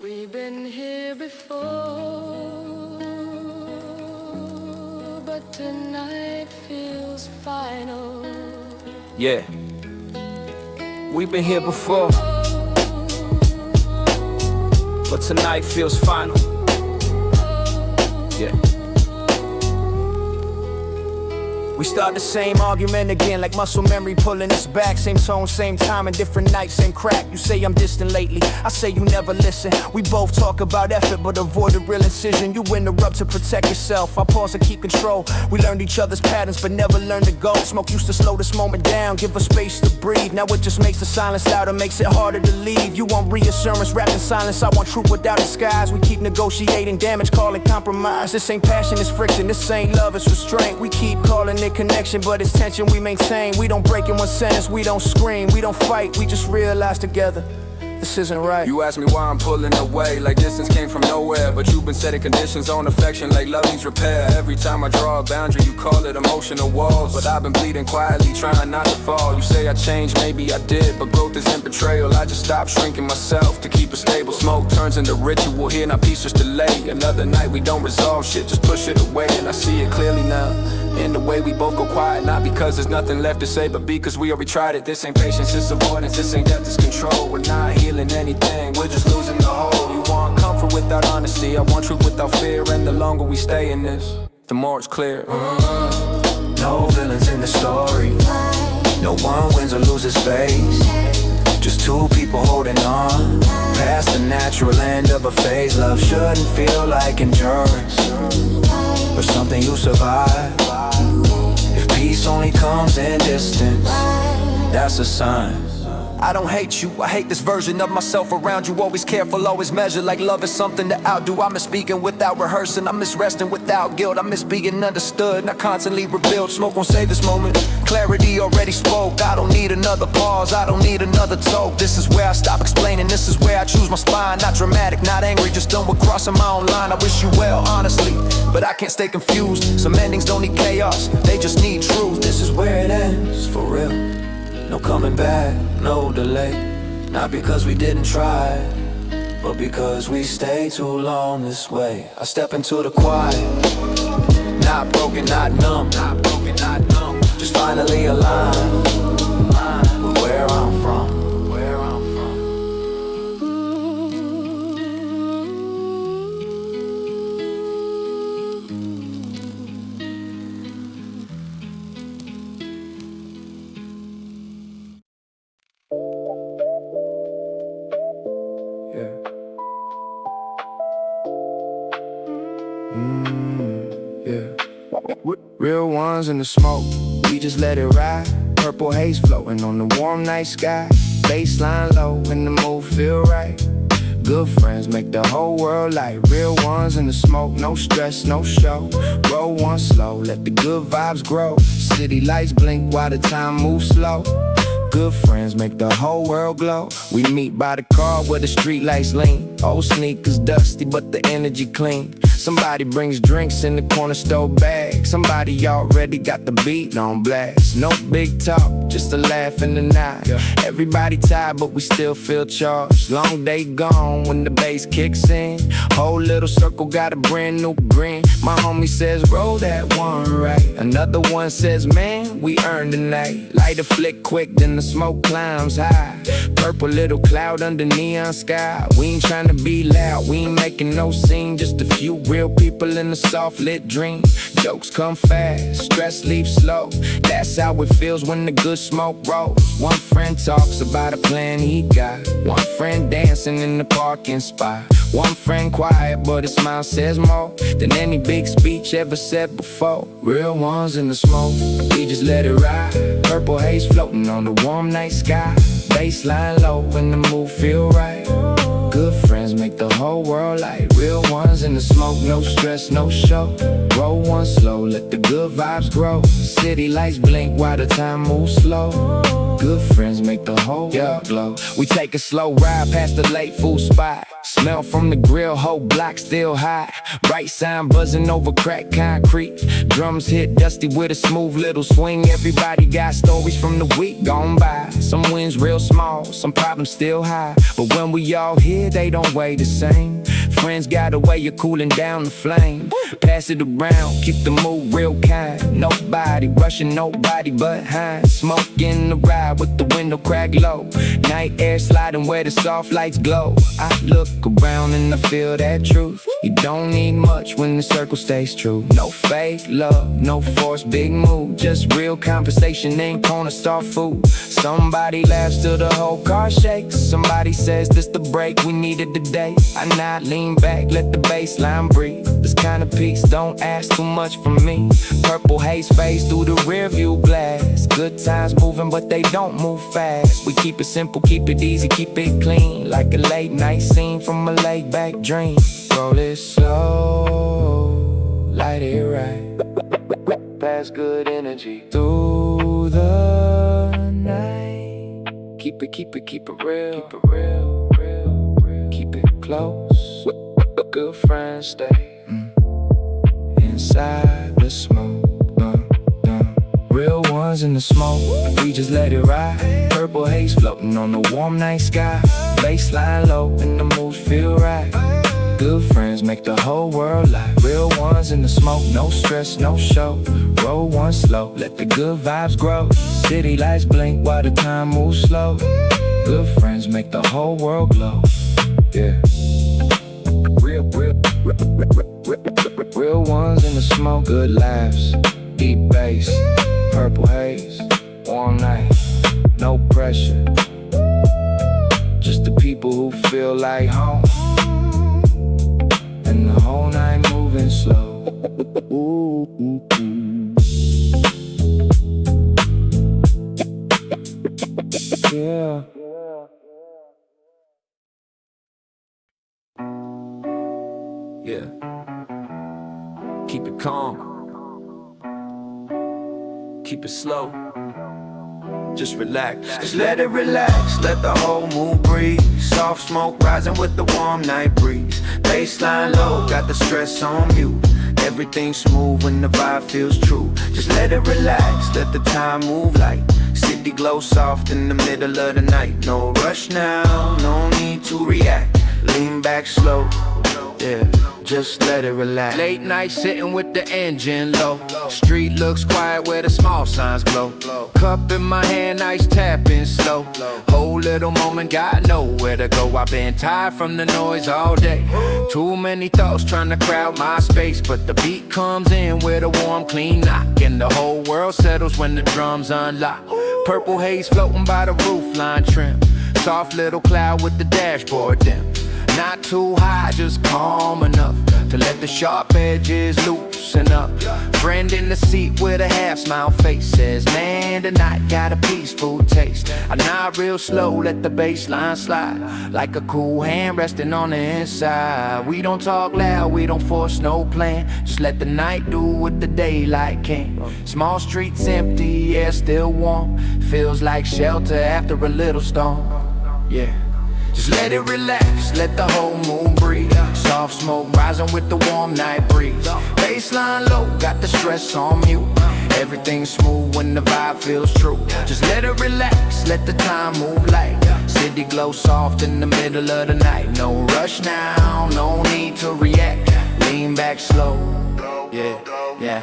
Speaker 2: We've been here before, but tonight feels final.
Speaker 3: Yeah, we've been here before, but tonight feels final. Yeah. We start the same argument again, like muscle memory pulling us back. Same tone, same time, and different nights, same crack. You say I'm distant lately, I say you never listen. We both talk about effort, but avoid a real incision. You interrupt to protect yourself, I pause to keep control. We learned each other's patterns, but never learned to go. Smoke used to slow this moment down, give us space to breathe. Now it just makes the silence louder, makes it harder to leave. You want reassurance wrapped in silence, I want truth without disguise. We keep negotiating damage, call it compromise. This ain't passion, it's friction, this ain't love, it's restraint. We keep calling it connection, but it's tension we maintain. We don't break in one sentence, we don't scream, we don't fight, we just realize together this isn't right.
Speaker 6: You ask me why I'm pulling away, like distance came from nowhere. But you've been setting conditions on affection, like love needs repair. Every time I draw a boundary, you call it emotional walls. But I've been bleeding quietly, trying not to fall. You say I changed, maybe I did, but growth isn't betrayal. I just stopped shrinking myself to keep it stable. Smoke turns into ritual, here now peace just delay. Another night we don't resolve shit, just push it away. And I see it clearly now, in the way we both go quiet. Not because there's nothing left to say, but because we already tried it. This ain't patience, it's avoidance, this ain't depth, it's control. We're not healing anything, we're just losing the whole. You want comfort without honesty, I want truth without fear. And the longer we stay in this, the more it's clear.
Speaker 1: No villains in the story, no one wins or loses face. Just two people holding on, past the natural end of a phase. Love shouldn't feel like endurance, or something you survive. If peace only comes in distance, that's a sign
Speaker 3: I don't hate you, I hate this version of myself around you. Always careful, always measure, like love is something to outdo. I miss speaking without rehearsing, I miss resting without guilt. I miss being understood, not constantly rebuild. Smoke won't save this moment, clarity already spoke. I don't need another pause, I don't need another talk. This is where I stop explaining, this is where I choose my spine. Not dramatic, not angry, just done with crossing my own line. I wish you well, honestly, but I can't stay confused. Some endings don't need chaos, they just need truth. This is where it ends, for real. No coming back, no delay. Not because we didn't try, but because we stayed too long this way. I step into the quiet, not broken, not numb, just finally aligned with where I'm from.
Speaker 1: Real ones in the smoke, we just let it ride. Purple haze floating on the warm night sky. Baseline low when the mood feel right. Good friends make the whole world light. Real ones in the smoke, no stress, no show. Roll one slow, let the good vibes grow. City lights blink while the time moves slow. Good friends make the whole world glow. We meet by the car where the street lights lean. Old sneakers dusty, but the energy clean. Somebody brings drinks in the corner store bag. Somebody already got the beat on blast. No big talk, just a laugh and a nod. Everybody tired, but we still feel charged. Long day gone when the bass kicks in. Whole little circle got a brand new grin. My homie says, roll that one right. Another one says, man, we earned the night. Light a flick quick, then the smoke climbs high. Purple little cloud under neon sky. We ain't trying to be loud, we ain't making no scene. Just a few real people in a soft lit dream. Jokes come fast, stress leaves slow. That's how it feels when the good smoke rolls. One friend talks about a plan he got. One friend dancing in the parking spot. One friend quiet, but his smile says more than any big speech ever said before. Real ones in the smoke, we just let it ride. Purple haze floating on the warm night sky. Baseline low when the mood feel right. Good friends make the whole world light. Real ones in the smoke, no stress, no show. Roll one slow, let the good vibes grow. City lights blink while the time moves slow. Good friends make the whole world glow. We take a slow ride past the late food spot. Smell from the grill, whole block still hot. Bright sign buzzing over cracked concrete. Drums hit dusty with a smooth little swing. Everybody got stories from the week gone by. Some wins real small, some problems still high. But when we all here, they don't weigh the same. Friends got a way of cooling down the flame. Pass it around, keep the mood real kind. Nobody rushing, nobody but behind. Smoke in the ride with the window cracked low. Night air sliding where the soft lights glow. I look around and I feel that truth. You don't need much when the circle stays true. No fake love, no forced big move. Just real conversation in corner store food. Somebody laughs till the whole car shakes. Somebody says this the break we needed today. I nod, lean back, let the bass line breathe. This kind of peace don't ask too much from me. Purple haze fades through the rear view glass. Good times moving but they don't move fast. We keep it simple, keep it easy, keep it clean. Like a late night scene from a laid back dream. Roll it slow, light it right. Pass good energy through the night. Keep it real, keep it close. Good friends stay inside the smoke. Real ones in the smoke, we just let it ride. Purple haze floating on the warm night sky. Baseline low and the mood feel right. Good friends make the whole world light. Real ones in the smoke, no stress, no show. Roll one slow, let the good vibes grow. City lights blink while the time moves slow. Good friends make the whole world glow. Yeah. Real ones in the smoke, good laughs, deep bass, purple haze, warm night, no pressure. Just the people who feel like home, and the whole night moving slow. Yeah. Yeah. Keep it calm. Keep it slow. Just relax. Just let it relax. Let the whole mood breathe. Soft smoke rising with the warm night breeze. Baseline low, got the stress on mute. Everything smooth when the vibe feels true. Just let it relax. Let the time move light. City glow soft in the middle of the night. No rush now, no need to react. Lean back slow. Yeah, just let it relax. Late night sitting with the engine low. Street looks quiet where the small signs glow. Cup in my hand, ice tapping slow. Whole little moment, got nowhere to go. I've been tired from the noise all day. Too many thoughts trying to crowd my space, but the beat comes in with a warm, clean knock, and the whole world settles when the drums unlock. Purple haze floating by the roofline trim. Soft little cloud with the dashboard dim. Not too high, just calm enough to let the sharp edges loosen up. Friend in the seat with a half smile face says, man, tonight got a peaceful taste. I nod real slow, let the bass line slide, like a cool hand resting on the inside. We don't talk loud, we don't force no plan. Just let the night do what the daylight can. Small streets empty, air still warm. Feels like shelter after a little storm. Yeah. Just let it relax, let the whole moon breathe. Soft smoke rising with the warm night breeze. Baseline low, got the stress on mute. Everything smooth when the vibe feels true. Just let it relax, let the time move light. City glow soft in the middle of the night. No rush now, no need to react. Lean back slow, yeah, yeah.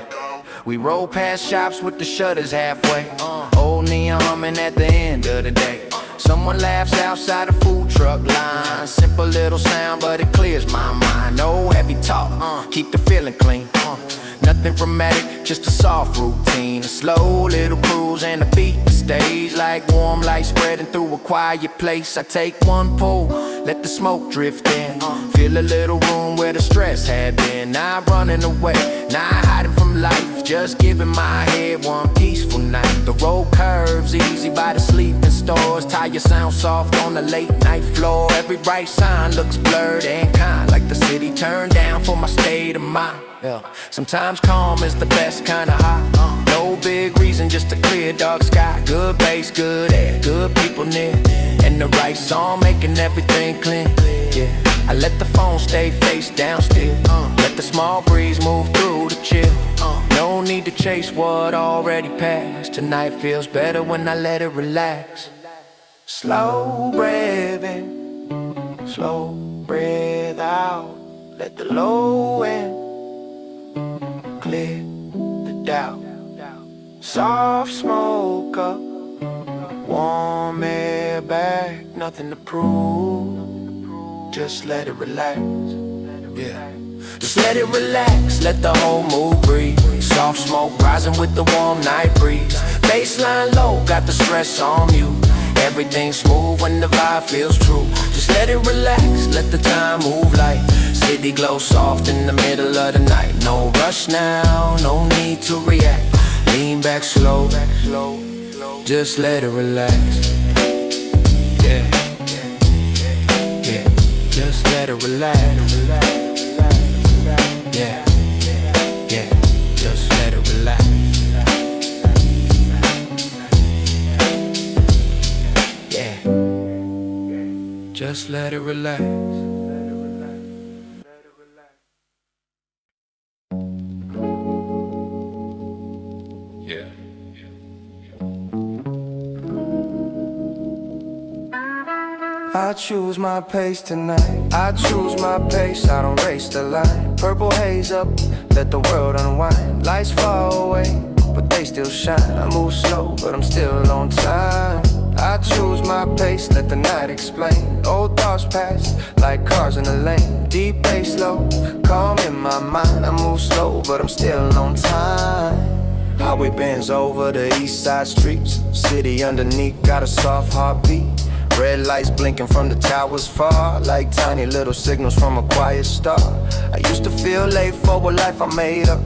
Speaker 1: We roll past shops with the shutters halfway. Old neon humming at the end of the day. Someone laughs outside a food truck line. Simple little sound, but it clears my mind. No heavy talk, keep the feeling clean. Nothing dramatic, just a soft routine. A slow little cruise and a beat that stays like warm light spreading through a quiet place. I take one pull, let the smoke drift in. Feel a little room where the stress had been. Not running away, not hiding from life. Just giving my head one peaceful night. The road curves easy by the sleeping stores. Tire sound soft on the late night floor. Every bright sign looks blurred and kind, like the city turned down for my state of mind. Yeah. Sometimes calm is the best kind of high. No big reason, just a clear dark sky. Good bass, good air, good people near, and the right song making everything clear. Yeah. I let the phone stay face down still. Let the small breeze move through the chill. No need to chase what already passed. Tonight feels better when I let it relax. Slow breath in, slow breath out. Let the low end clear the doubt. Soft smoke up, warm air back. Nothing to prove, just let it relax. Yeah. Just let it relax, let the whole mood breathe. Soft smoke rising with the warm night breeze. Baseline low, got the stress on you. Everything smooth when the vibe feels true. Just let it relax, let the time move light. City glow soft in the middle of the night. No rush now, no need to react. Lean back slow, just let it relax. Yeah, yeah, just let it relax. Yeah, yeah, just let it relax. Yeah, just let it relax. Yeah. I choose my pace tonight. I choose my pace, I don't race the line. Purple haze up, let the world unwind. Lights far away, but they still shine. I move slow, but I'm still on time. I choose my pace, let the night explain. Old thoughts pass, like cars in a lane. Deep bass low, calm in my mind. I move slow, but I'm still on time. Highway bends over the east side streets. City underneath got a soft heartbeat. Red lights blinking from the towers far, like tiny little signals from a quiet star. I used to feel late for a life I made up.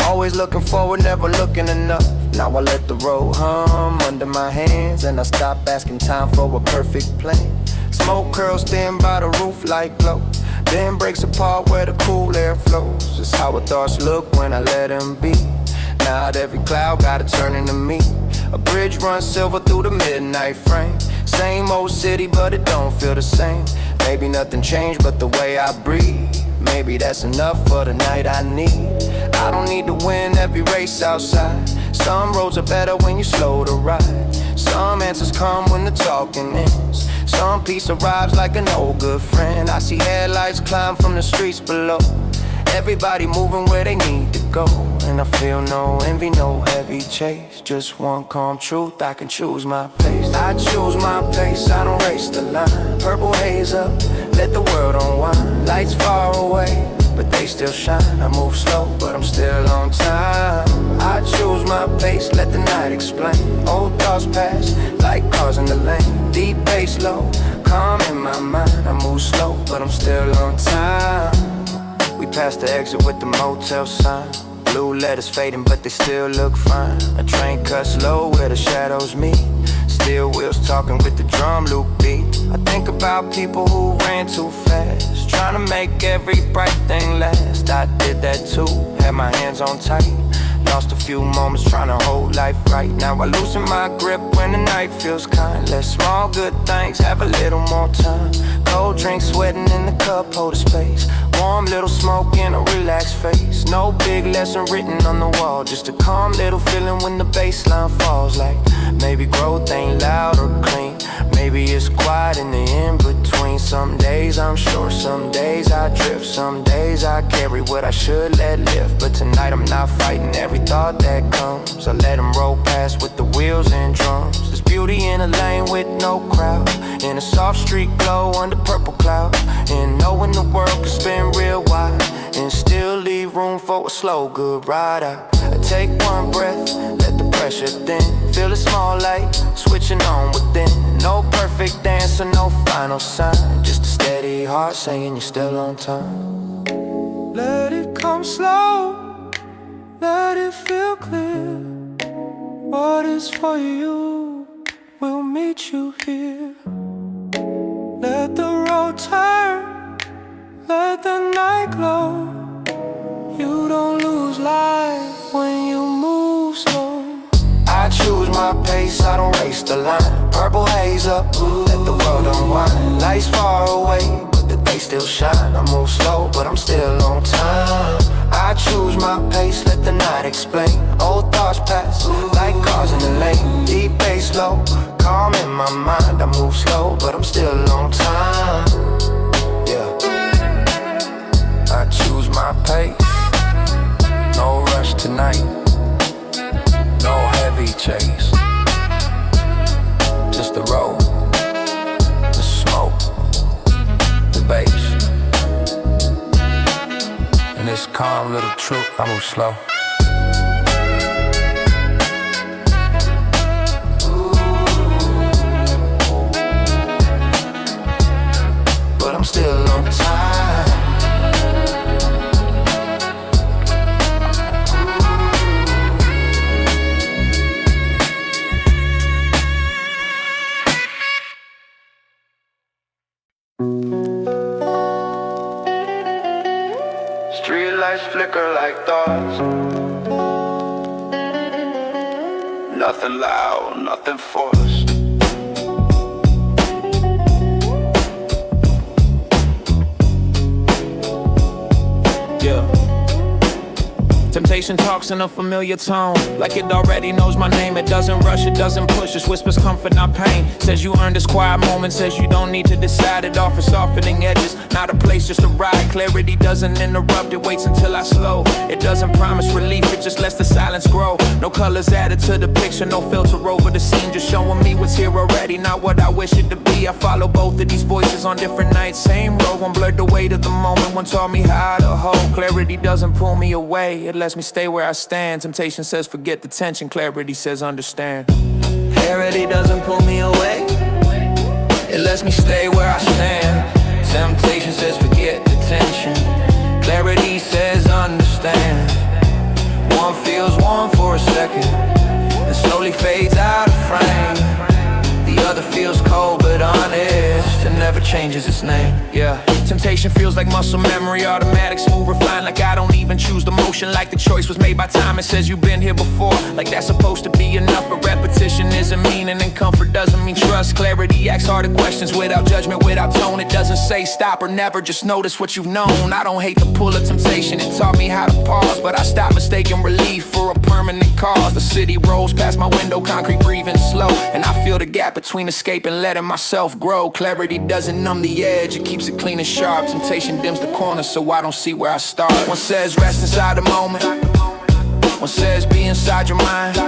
Speaker 1: Always looking forward, never looking enough. Now I let the road hum under my hands, and I stop asking time for a perfect plan. Smoke curls thin by the roof like glow.
Speaker 3: then breaks apart where the cool air flows. It's how our thoughts look when I let them be. Now every cloud gotta turn into me. A bridge runs silver through the midnight frame. Same old city, but it don't feel the same. Maybe nothing changed but the way I breathe. Maybe that's enough for the night I need. I don't need to win every race outside. Some roads are better when you slow to ride. Some answers come when the talking ends. Some peace arrives like an old good friend. I see headlights climb from the streets below. Everybody moving where they need to go. And I feel no envy, no heavy chase. Just one calm truth, I can choose my pace. I choose my pace, I don't race the line. Purple haze up, let the world unwind. Lights far away, but they still shine. I move slow, but I'm still on time. I choose my pace, let the night explain. Old thoughts pass, like cars in the lane. Deep bass low, calm in my mind. I move slow, but I'm still on time. We passed the exit with the motel sign. Blue letters fading, but they still look fine. A train cuts low where the shadows meet. Steel wheels talking with the drum loop beat. I think about people who ran too fast, trying to make every bright thing last. I did that too, had my hands on tight. Lost a few moments trying to hold life right. Now I loosen my grip when the night feels kind. Let small good things have a little more time. Cold drink sweating in the cup, hold a space. Warm little smoke in a relaxed face. No big lesson written on the wall, just a calm little feeling when the bassline falls. Like maybe growth ain't loud or clean, maybe it's quiet in the in-between. Some days I'm sure, some days I drift, some days I carry what I should let live. But tonight I'm not fighting every thought that comes. I let them roll past with the wheels and drums. There's beauty in a lane with no crowd, in a soft street glow under purple cloud. And knowing the world can spin real wide and still leave room for a slow good ride. I take one breath, let the pressure thin. Feel a small light, switching on within. No perfect answer, no final sign. Just a steady heart saying you're still on time. Let it come slow, let it feel clear. What is for you will meet you here. Let the road turn, let the night glow. You don't lose life when you move slow. I choose my pace, I don't race the line. Purple haze up, let the world unwind. Lights far away, but they still shine. I move slow, but I'm still on time. I choose my pace, let the night explain. Old thoughts pass, like cars in the lane. Deep bass low, calm in my mind. I move slow, but I'm still on time. Yeah, I choose my pace. No rush tonight, no heavy chase. Just the road, the smoke, the bass, and this calm little truth. I move slow. But I'm still on time. Streetlights flicker like thoughts. Nothing loud, nothing forced. Yeah. Temptation talks in a familiar tone, like it already knows my name. It doesn't rush, it doesn't push, it whispers comfort, not pain. Says you earned this quiet moment, says you don't need to decide. It offers softening edges, not a place, just a ride. Clarity doesn't interrupt, it waits until I slow. It doesn't promise relief, it just lets the silence grow. No colors added to the picture, no filter over the scene, just showing me what's here already, not what I wish it to be. I follow both of these voices on different nights, same road. One blurred the weight of the moment, one taught me how to hold. Clarity doesn't pull me away, it lets me stay where I stand. Temptation says forget the tension, clarity says understand. Clarity doesn't pull me away, it lets me stay where I stand. Temptation says forget the tension, clarity says understand. One feels warm for a second, then slowly fades out of frame. The other feels cold but honest. gift that never changes its name. Yeah, temptation feels like muscle memory, automatic, smooth, refined, like I don't even choose the motion, like the choice was made by time. It says you've been here before, like that's supposed to be enough, but repetition isn't meaning, and comfort doesn't mean trust. Clarity asks harder questions without judgment, without tone. It doesn't say stop or never, just notice what you've known. I don't hate the pull of temptation, it taught me how to pause, but I stopped mistaking relief for a permanent cause. The city rolls past my window, concrete breathing slow, and I feel the gap between escape and letting myself grow. Clarity doesn't numb the edge, it keeps it clean and sharp. Temptation dims the corner, so I don't see where I start. One says rest inside the moment, one says be inside your mind,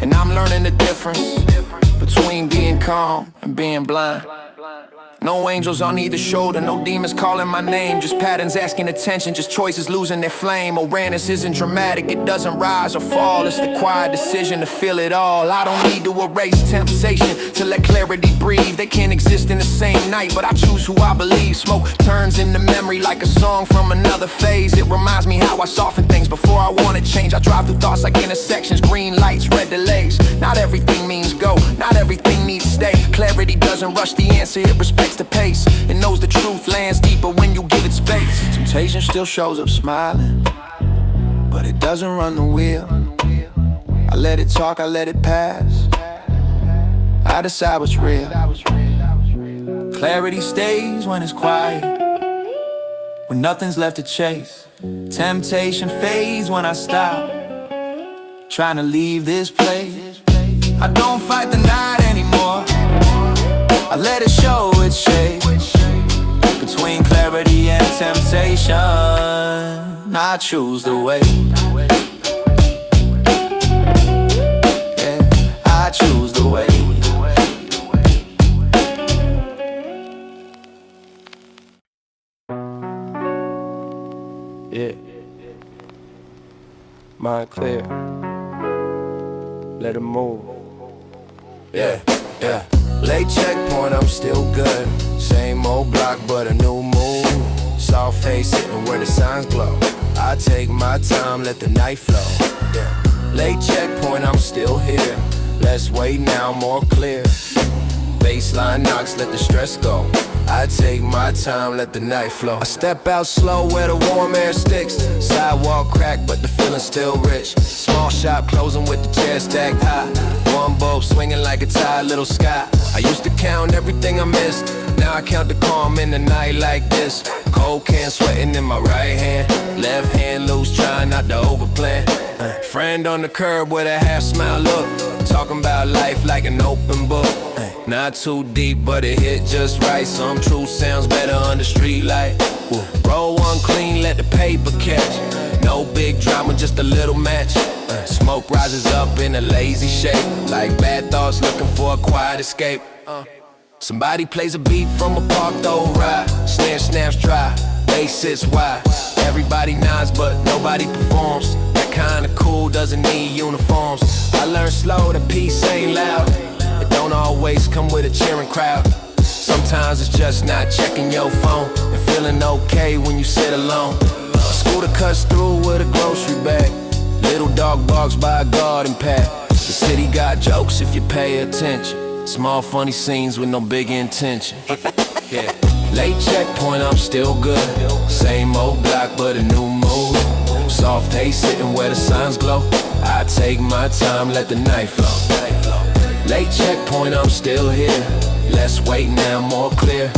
Speaker 3: and I'm learning the difference between being calm and being blind. No angels on either shoulder, no demons calling my name, just patterns asking attention, just choices losing their flame. Awareness isn't dramatic, it doesn't rise or fall, it's the quiet decision to feel it all. I don't need to erase temptation to let clarity breathe. They can't exist in the same night, but I choose who I believe. Smoke turns into memory like a song from another phase. It reminds me how I soften things before I want to change. I drive through thoughts like intersections, green lights, red delays. Not everything means go, not everything needs stay. Clarity doesn't rush the answer, it respects the pace. It knows the truth lands deeper when you give it space. Temptation still shows up smiling, but it doesn't run the wheel. I let it talk, I let it pass, I decide what's real. Clarity stays when it's quiet, when nothing's left to chase. Temptation fades when I stop trying to leave this place. I don't fight the night anymore, I let it show its shape. Between clarity and temptation, I choose the way. Yeah, I choose the way. Yeah, mind clear, let it move. Yeah, yeah. Late checkpoint, I'm still good. Same old block, but a new move. Soft face sitting where the signs glow. I take my time, let the night flow. Yeah. Late checkpoint, I'm still here. Less weight now, more clear. Baseline knocks, let the stress go. I take my time, let the night flow. I step out slow where the warm air sticks. Sidewalk cracked, but the feeling's still rich. Small shop closing with the chair stacked high. One bulb swinging like a tired little sky. I used to count everything I missed, now I count the calm in the night like this. Cold can sweating in my right hand, left hand loose trying not to overplan. Friend on the curb with a half smile look, talking about life like an open book. Not too deep, but it hit just right. Some truth sounds better under street light. Roll one clean, let the paper catch. No big drama, just a little match. Smoke rises up in a lazy shape, like bad thoughts looking for a quiet escape. Somebody plays a beat from a park though ride. Snare snaps dry, bass sits wide. Everybody nods but nobody performs. That kinda cool doesn't need uniforms. I learned slow that peace ain't loud. It don't always come with a cheering crowd. Sometimes it's just not checking your phone and feeling okay when you sit alone. A scooter cuts through with a grocery bag. Little dog barks by a garden path. The city got jokes if you pay attention. Small funny scenes with no big intention. Yeah. Late checkpoint, I'm still good. Same old block, but a new mood. Soft haze sitting where the signs glow. I take my time, let the night flow. Late checkpoint, I'm still here. Less weight now, more clear.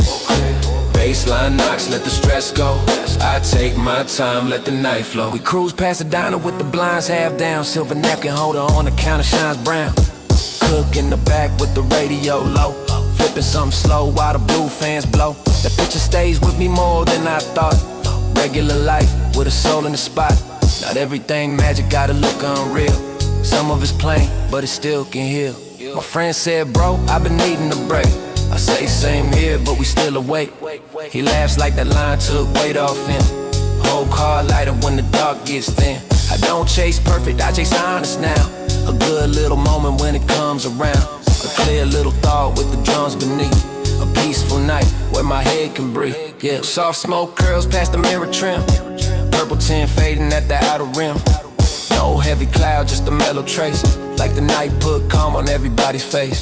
Speaker 3: Baseline knocks, let the stress go. I take my time, let the night flow. We cruise past the diner with the blinds half down. Silver napkin holder on the counter shines brown. Cook in the back with the radio low. Flipping something slow while the blue fans blow. That picture stays with me more than I thought. Regular life with a soul in the spot. Not everything magic gotta look unreal. Some of it's plain, but it still can heal. My friend said, bro, I've been needing a break. I say same here, but we still awake. He laughs like that line took weight off him. Whole car lighter when the dark gets thin. I don't chase perfect, I chase honest now. A good little moment when it comes around. A clear little thought with the drums beneath. A peaceful night where my head can breathe. Yeah, soft smoke curls past the mirror trim. Purple tint fading at the outer rim. No heavy cloud, just a mellow trace. Like the night put calm on everybody's face.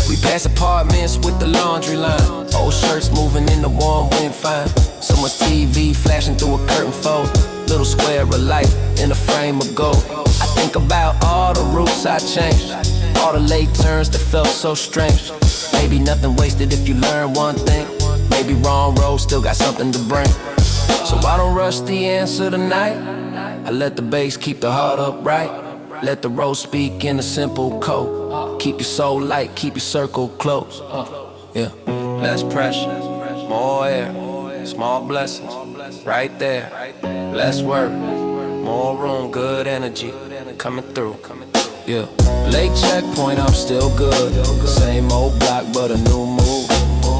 Speaker 3: We pass apartments with the laundry line. Old shirts moving in the warm wind fine. Someone's TV flashing through a curtain fold. Little square of life in a frame of gold. I think about all the routes I changed, all the late turns that felt so strange. Maybe nothing wasted if you learn one thing. Maybe wrong road still got something to bring. So I don't rush the answer tonight. I let the bass keep the heart upright. Let the road speak in a simple code. Keep your soul light, keep your circle close. Yeah. Less pressure, more air, small blessings, right there. Less work, more room, good energy coming through. Yeah. Late checkpoint, I'm still good. Same old block, but a new move.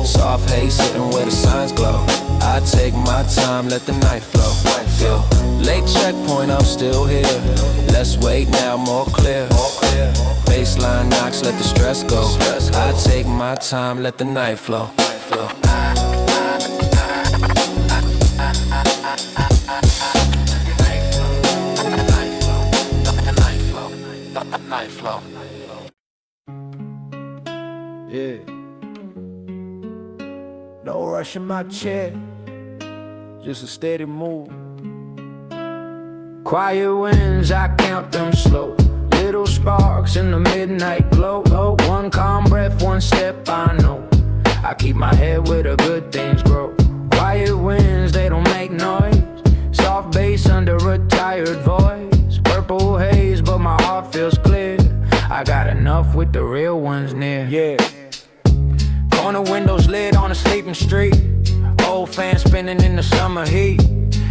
Speaker 3: Soft haze sitting where the signs glow. I take my time, let the night flow. Yeah. Late checkpoint, I'm still here. Less wait now, more clear. Baseline knocks, let the stress go. I take my time, let the night flow. Night flow.
Speaker 1: Yeah. No rush in my chair, just a steady move. Quiet winds, I count them slow. Little sparks in the midnight glow. One calm breath, one step I know. I keep my head where the good things grow. Quiet winds, they don't make noise. Soft bass under a tired voice. Purple haze, but my heart feels clear. I got enough with the real ones near. Yeah. Corner windows lit on a sleeping street. Old fan spinning in the summer heat.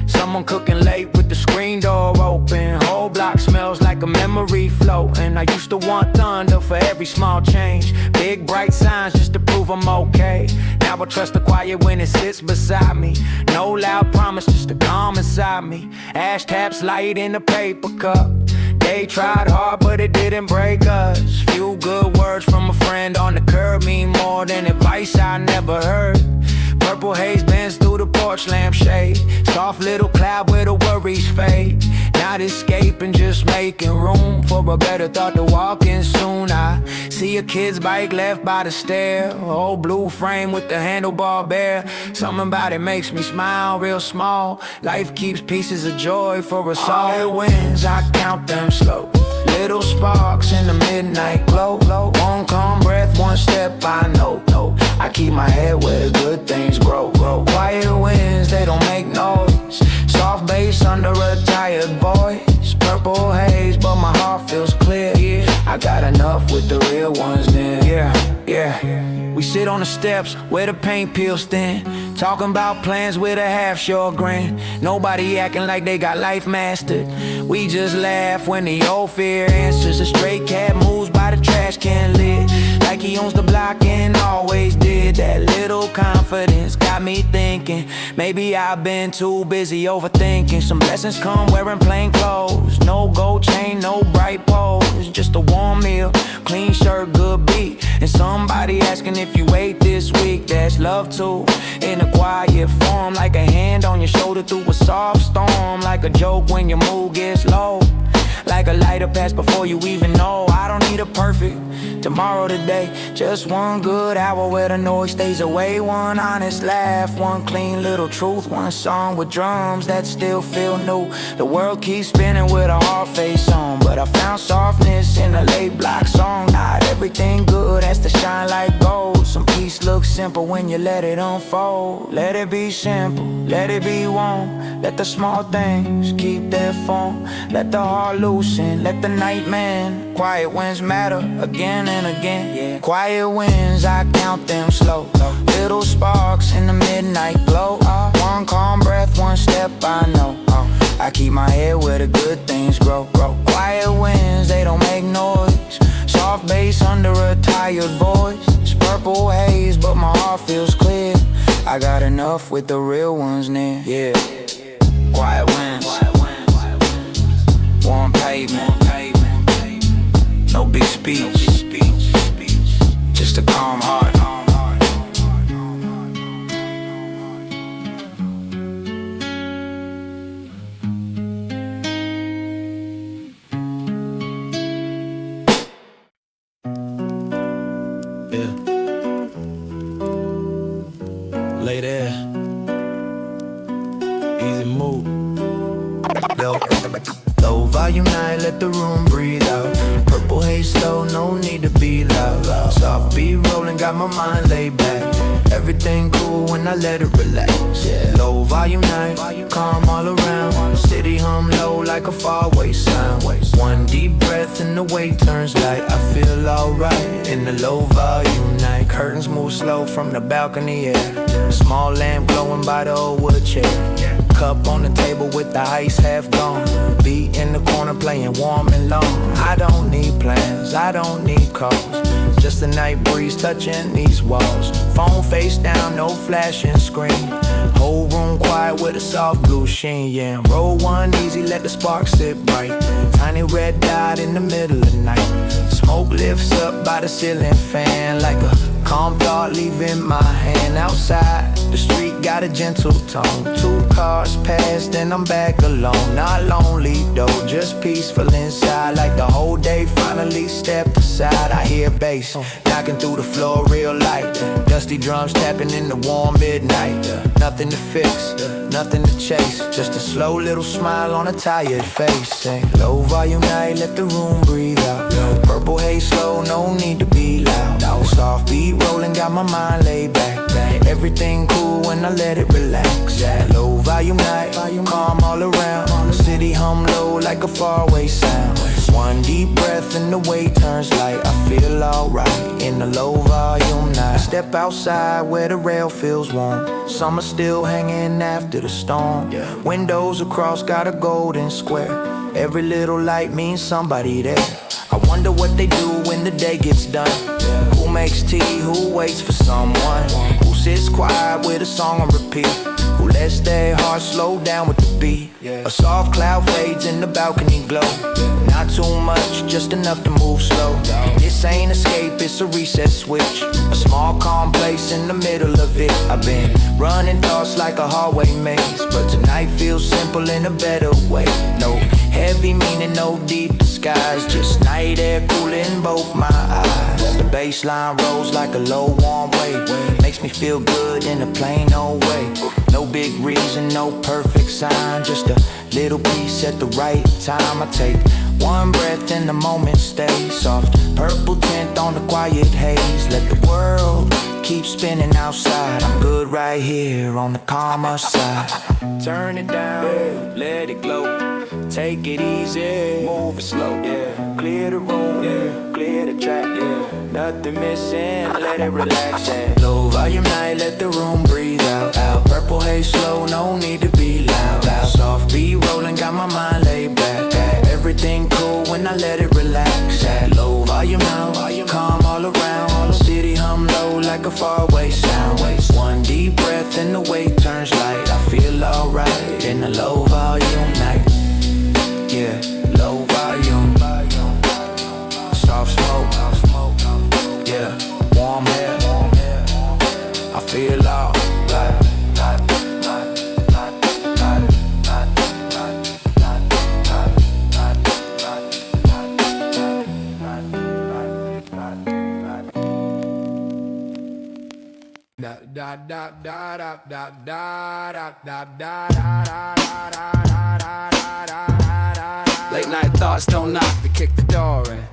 Speaker 1: Someone cooking late with the screen door open. Whole block smells like a memory floating. I used to want thunder for every small change. Big bright signs just to prove I'm okay. Now I trust the quiet when it sits beside me. No loud promise, just a calm inside me. Ash taps light in the paper cup. They tried hard but it didn't break us. Few good words from a friend on the curb mean more than advice I never heard. Purple haze bends through the porch lampshade. Soft little cloud where the worries fade. Not escaping, just making room for a better thought to walk in soon. I see a kid's bike left by the stair. Old blue frame with the handlebar bare. Something about it makes me smile real small. Life keeps pieces of joy for us all. All winds, I count them slow. Little sparks in the midnight glow. One calm breath, one step I know. I keep my head where the good things grow. Quiet winds, they don't make noise. Soft bass under a tired voice. Purple haze, but my heart feels clear. I got enough with the real ones near. Yeah. We sit on the steps where the paint peels thin. Talking about plans with a half-sure grin. Nobody acting like they got life mastered. We just laugh when the old fear answers. A stray cat moves by the trash can lid, like he owns the block and always did. That little confidence got me thinking, maybe I've been too busy overthinking. Some blessings come wearing plain clothes. No gold chain, no bright pose. Just a warm meal, clean shirt, good beat. And somebody asking if you ate this week. That's love too, in a quiet form. Like a hand on your shoulder through a soft storm. Like a joke when your mood gets low. Like a lighter pass before you even know. I don't need a perfect tomorrow today. Just one good hour where the noise stays away. One honest laugh, one clean little truth. One song with drums that still feel new. The world keeps spinning with a hard face on, but I found softness in a late block song. Not everything good has to shine like gold. Some peace looks simple when you let it unfold. Let it be simple, let it be warm. Let the small things keep their form. Let the heart loosen, let the night mend. Quiet winds matter again and again. Quiet winds, I count them slow. Little sparks in the midnight glow. One calm breath, one step I know. I keep my head where the good things grow. Quiet winds, they don't make noise. Soft bass under a tired voice. It's purple haze, but my heart feels clear. I got enough with the real ones near. Yeah. Quiet winds, warm pavement. No big speech, just a calm heart. Yeah.
Speaker 3: Easy move. Low volume night, let the room breathe out. Purple haze slow, no need to be loud. Soft beat rolling, got my mind laid back. Everything cool when I let it relax. Low volume night, calm all around. City hum low like a faraway sound. One deep breath and the weight turns light. I feel alright in the low volume night. Curtains move slow from the balcony, yeah. Small lamp glowing by the old wood chair. Cup on the table with the ice half gone. Beat in the corner playing warm and long. I don't need plans, I don't need calls. Just a night breeze touching these walls. Phone face down, no flashing screen. Whole room quiet with a soft blue sheen, yeah. Roll one easy, let the spark sit bright. Tiny red dot in the middle of the night. Smoke lifts up by the ceiling fan like a calm thought leaving my hand. Outside, the street got a gentle tone. 2 cars passed and I'm back alone. Not lonely though, just peaceful inside. Like the whole day finally stepped aside. I hear bass knocking through the floor real light. Dusty drums tapping in the warm midnight. Nothing to fix, nothing to chase. Just a slow little smile on a tired face. Say, low volume night, let the room breathe out. Purple haze slow, no need to be loud. Soft beat rolling, got my mind laid back. Everything cool when I let it relax. Low volume night, calm all around. City hum low like a faraway sound. One deep breath and the weight turns light. I feel alright in the low volume night. Step outside where the rail feels warm. Summer still hanging after the storm. Windows across got a golden square. Every little light means somebody there. I wonder what they do when the day gets done. Who makes tea, who waits for someone? Who sits quiet with a song on repeat? Who lets their heart slow down with the beat? A soft cloud fades in the balcony glow. Not too much, just enough to move slow. This ain't escape, it's a reset switch. A small calm place in the middle of it. I've been running thoughts like a hallway maze, but tonight feels simple in a better way. No heavy meaning, no deep disguise. Just night air cooling both my eyes. The baseline rolls like a low warm wave. Makes me feel good in a plain old way. No big reason, no perfect sign. Just a little piece at the right time. I take one breath and the moment stays soft. Purple tint on the quiet haze. Let the world keep spinning outside. I'm good right here on the calmer side. Turn it down, let it glow. Take it easy, move it slow. Clear the room, clear the track. Nothing missing, let it relax. Low volume night, let the room breathe out. Purple haze slow, no need to be loud. Soft beat rolling, got my mind laid back. Everything cool when I let it relax. Low volume now, calm all around. City hum low like a faraway sound. One deep breath and the weight turns light. I feel alright in the low volume night. Yeah, low volume. Soft smoke. Yeah, warm air. I feel alright.
Speaker 6: Late night thoughts don't knock, they kick the door in.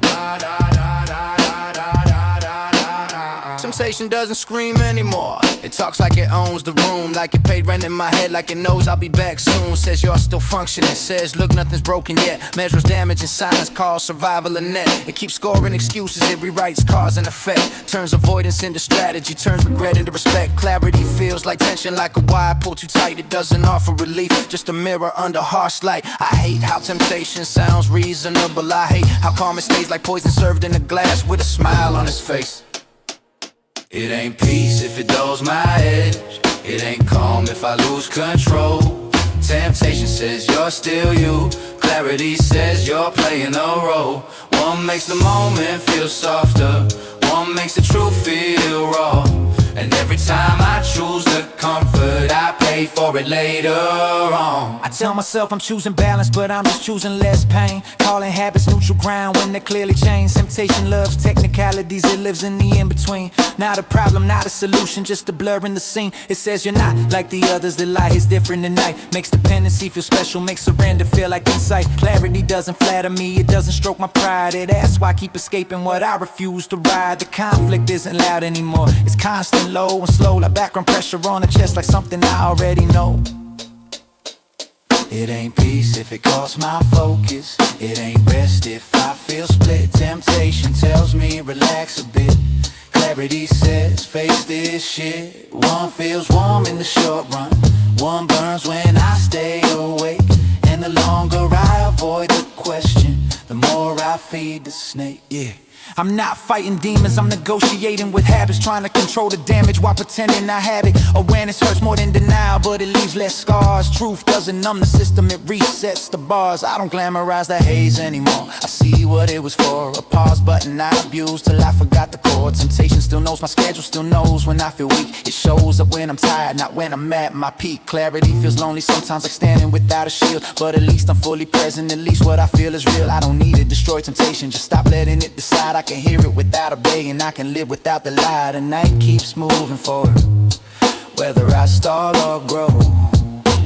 Speaker 6: Temptation doesn't scream anymore. It talks like it owns the room, like it paid rent in my head, like it knows I'll be back soon. Says you're still functioning, says look nothing's broken yet. Measures damage and signs, calls survival a net. It keeps scoring excuses, it rewrites cause and effect. Turns avoidance into strategy, turns regret into respect. Clarity feels like tension, like a wire pulled too tight. It doesn't offer relief, just a mirror under harsh light. I hate how temptation sounds reasonable. I hate how calm it stays, like poison served in a glass with a smile on his face. It ain't peace if it dulls my edge. It ain't calm if I lose control. Temptation says you're still you. Clarity says you're playing a role. One makes the moment feel softer. One makes the truth feel raw.
Speaker 1: And every time I choose the comfort, I pay for it later on. I tell myself I'm choosing balance, but I'm just choosing less pain. Calling habits neutral ground when they clearly change. Temptation loves technicalities, it lives in the in-between. Not a problem, not a solution, just a blur in the scene. It says you're not like the others, the light is different at night. Makes dependency feel special, makes surrender feel like insight. Clarity doesn't flatter me, it doesn't stroke my pride. It asks why I keep escaping what I refuse to ride. The conflict isn't loud anymore, it's constant, low and slow, like background pressure on the chest, like something I already know. It ain't peace if it costs my focus. It ain't rest if I feel split. Temptation tells me relax a bit. Clarity says face this shit. One feels warm in the short run, one burns when I stay awake. And the longer I avoid the question, the more I feed the snake. Yeah, I'm not fighting demons, I'm negotiating with habits, trying to control the damage while pretending I have it. Awareness hurts more than denial, but it leaves less scars. Truth doesn't numb the system, it resets the bars. I don't glamorize the haze anymore, I see what it was for. A pause button I abused till I forgot the chord. Temptation still knows my schedule, still knows when I feel weak. It shows up when I'm tired, not when I'm at my peak. Clarity feels lonely sometimes, like standing without a shield. But at least I'm fully present, at least what I feel is real. I don't need to destroy temptation, just stop letting it decide. I can hear it without obeying, I can live without the lie. The night keeps moving forward, whether I stall or grow.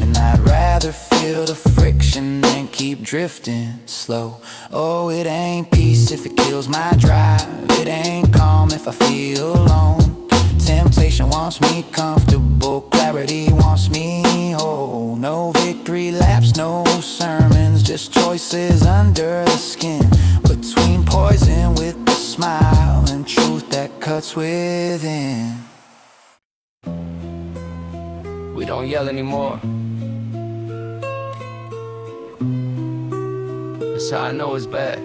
Speaker 1: And I'd rather feel the friction than keep drifting slow. Oh, it ain't peace if it kills my drive. It ain't calm if I feel alone. Temptation wants me comfortable, clarity wants me whole. No victory laps, no sermons, just choices under the skin. Between poison with a smile and truth that cuts within.
Speaker 5: We don't yell anymore. That's how I know it's bad.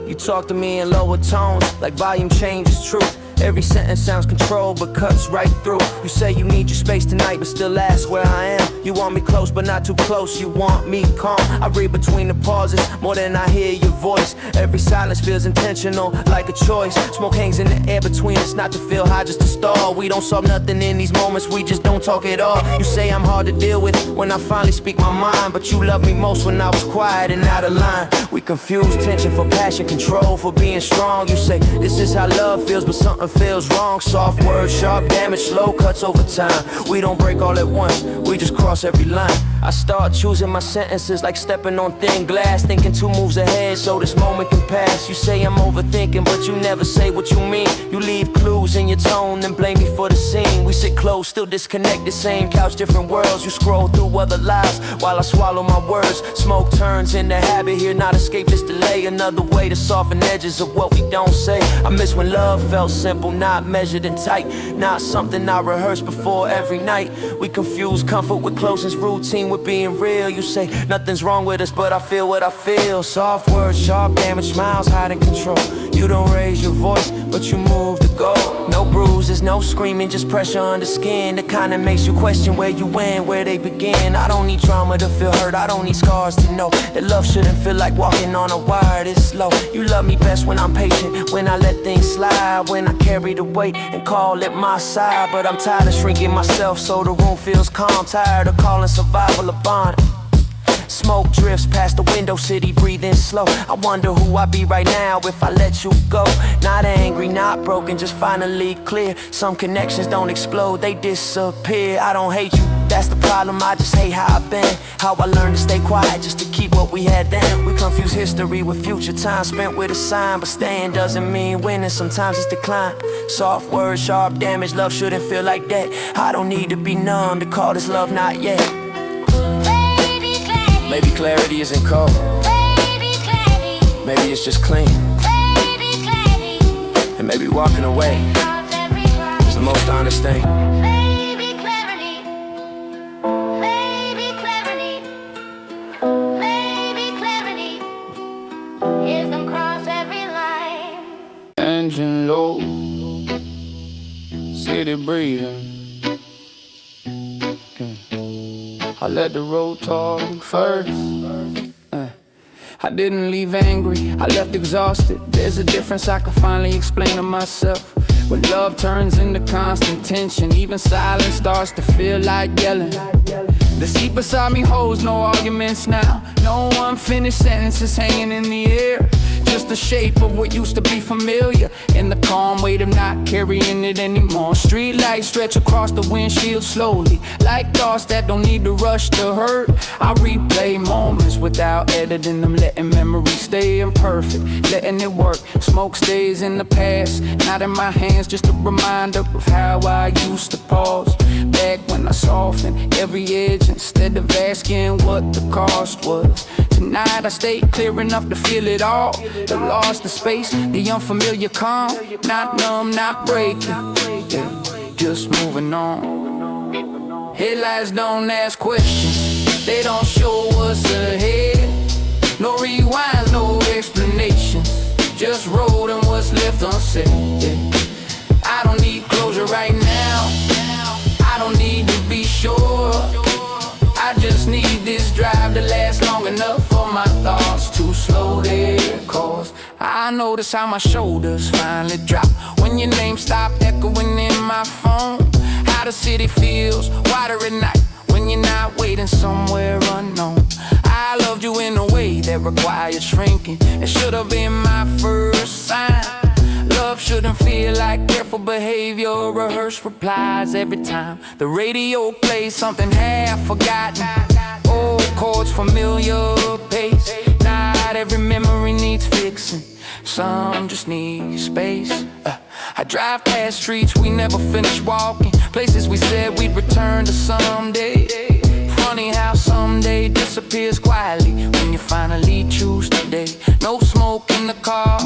Speaker 3: You talk to me in lower tones, like volume changes truth. Every sentence sounds controlled but cuts right through. You say you need your space tonight but still ask where I am. You want me close but not too close, you want me calm. I read between the pauses more than I hear your voice. Every silence feels intentional, like a choice. Smoke hangs in the air between us, not to feel high, just to stall. We don't solve nothing in these moments, we just don't talk at all. You say I'm hard to deal with when I finally speak my mind, but you love me most when I was quiet and out of line. We confuse tension for passion, control for being strong. You say this is how love feels, but something feels wrong. Soft words, sharp damage, slow cuts over time. We don't break all at once, we just cross every line. I start choosing my sentences like stepping on thin glass, thinking 2 moves ahead so this moment can pass. You say I'm overthinking, but you never say what you mean. You leave clues in your tone, then blame me for the scene. We sit close, still disconnected, same couch, different worlds. You scroll through other lives while I swallow my words. Smoke turns into habit here, not escape this delay. Another way to soften edges of what we don't say. I miss when love felt simple, not measured and tight, not something I rehearse before every night. We confuse comfort with closeness, routine with being real. You say nothing's wrong with us, but I feel what I feel. Soft words, sharp damage, smiles hiding control. You don't raise your voice, but you move the goal. No bruises, no screaming, just pressure under skin. The kind that makes you question where you went, where they begin. I don't need trauma to feel hurt, I don't need scars to know that love shouldn't feel like walking on a wire this slow. You love me best when I'm patient, when I let things slide, when I carry the weight and call it my side. But I'm tired of shrinking myself so the room feels calm. Tired of calling survival a bond. Smoke drifts past the window, city breathing slow. I wonder who I'd be right now if I let you go. Not angry, not broken, just finally clear. Some connections don't explode, they disappear. I don't hate you, that's the problem, I just hate how I've been. How I learned to stay quiet just to keep what we had then. We confuse history with future, time spent with a sign. But staying doesn't mean winning, sometimes it's decline. Soft words, sharp damage, love shouldn't feel like that. I don't need to be numb to call this love, not yet. Maybe clarity isn't cold. Maybe it's just clean. And maybe walking away is the most honest thing.
Speaker 5: Engine low, city breathing. I let the road talk first. I didn't leave angry, I left exhausted. There's a difference I can finally explain to myself. When love turns into constant tension, even silence starts to feel like yelling. The seat beside me holds no arguments now. No unfinished sentences hanging in the air. Just the shape of what used to be familiar, and the calm weight of not carrying it anymore. Street lights stretch across the windshield slowly, like thoughts that don't need to rush to hurt. I replay moments without editing them, letting memories stay imperfect, letting it work. Smoke stays in the past, not in my hands, just a reminder of how I used to pause. Back when I softened every edge instead of asking what the cost was. Tonight I stayed clear enough to feel it all. The loss, the space, the unfamiliar calm. Not numb, not breaking, yeah, just moving on. Headlights don't ask questions, they don't show what's ahead. No rewinds, no explanations, just road and what's left unsaid, yeah. I don't need closure right now, I don't need to be sure. I just need this drive to last long enough for my thoughts to slow their course. I notice how my shoulders finally drop when your name stopped echoing in my phone. How the city feels wider at night when you're not waiting somewhere unknown. I loved you in a way that required shrinking. It should have been my first sign. Love shouldn't feel like careful behavior, rehearsed replies every time the radio plays something half forgotten. Old chords, familiar pace. Not every memory needs fixing, some just need space. I drive past streets we never finished walking, places we said we'd return to someday. Funny how someday disappears quietly when you finally choose today. No smoke in the car,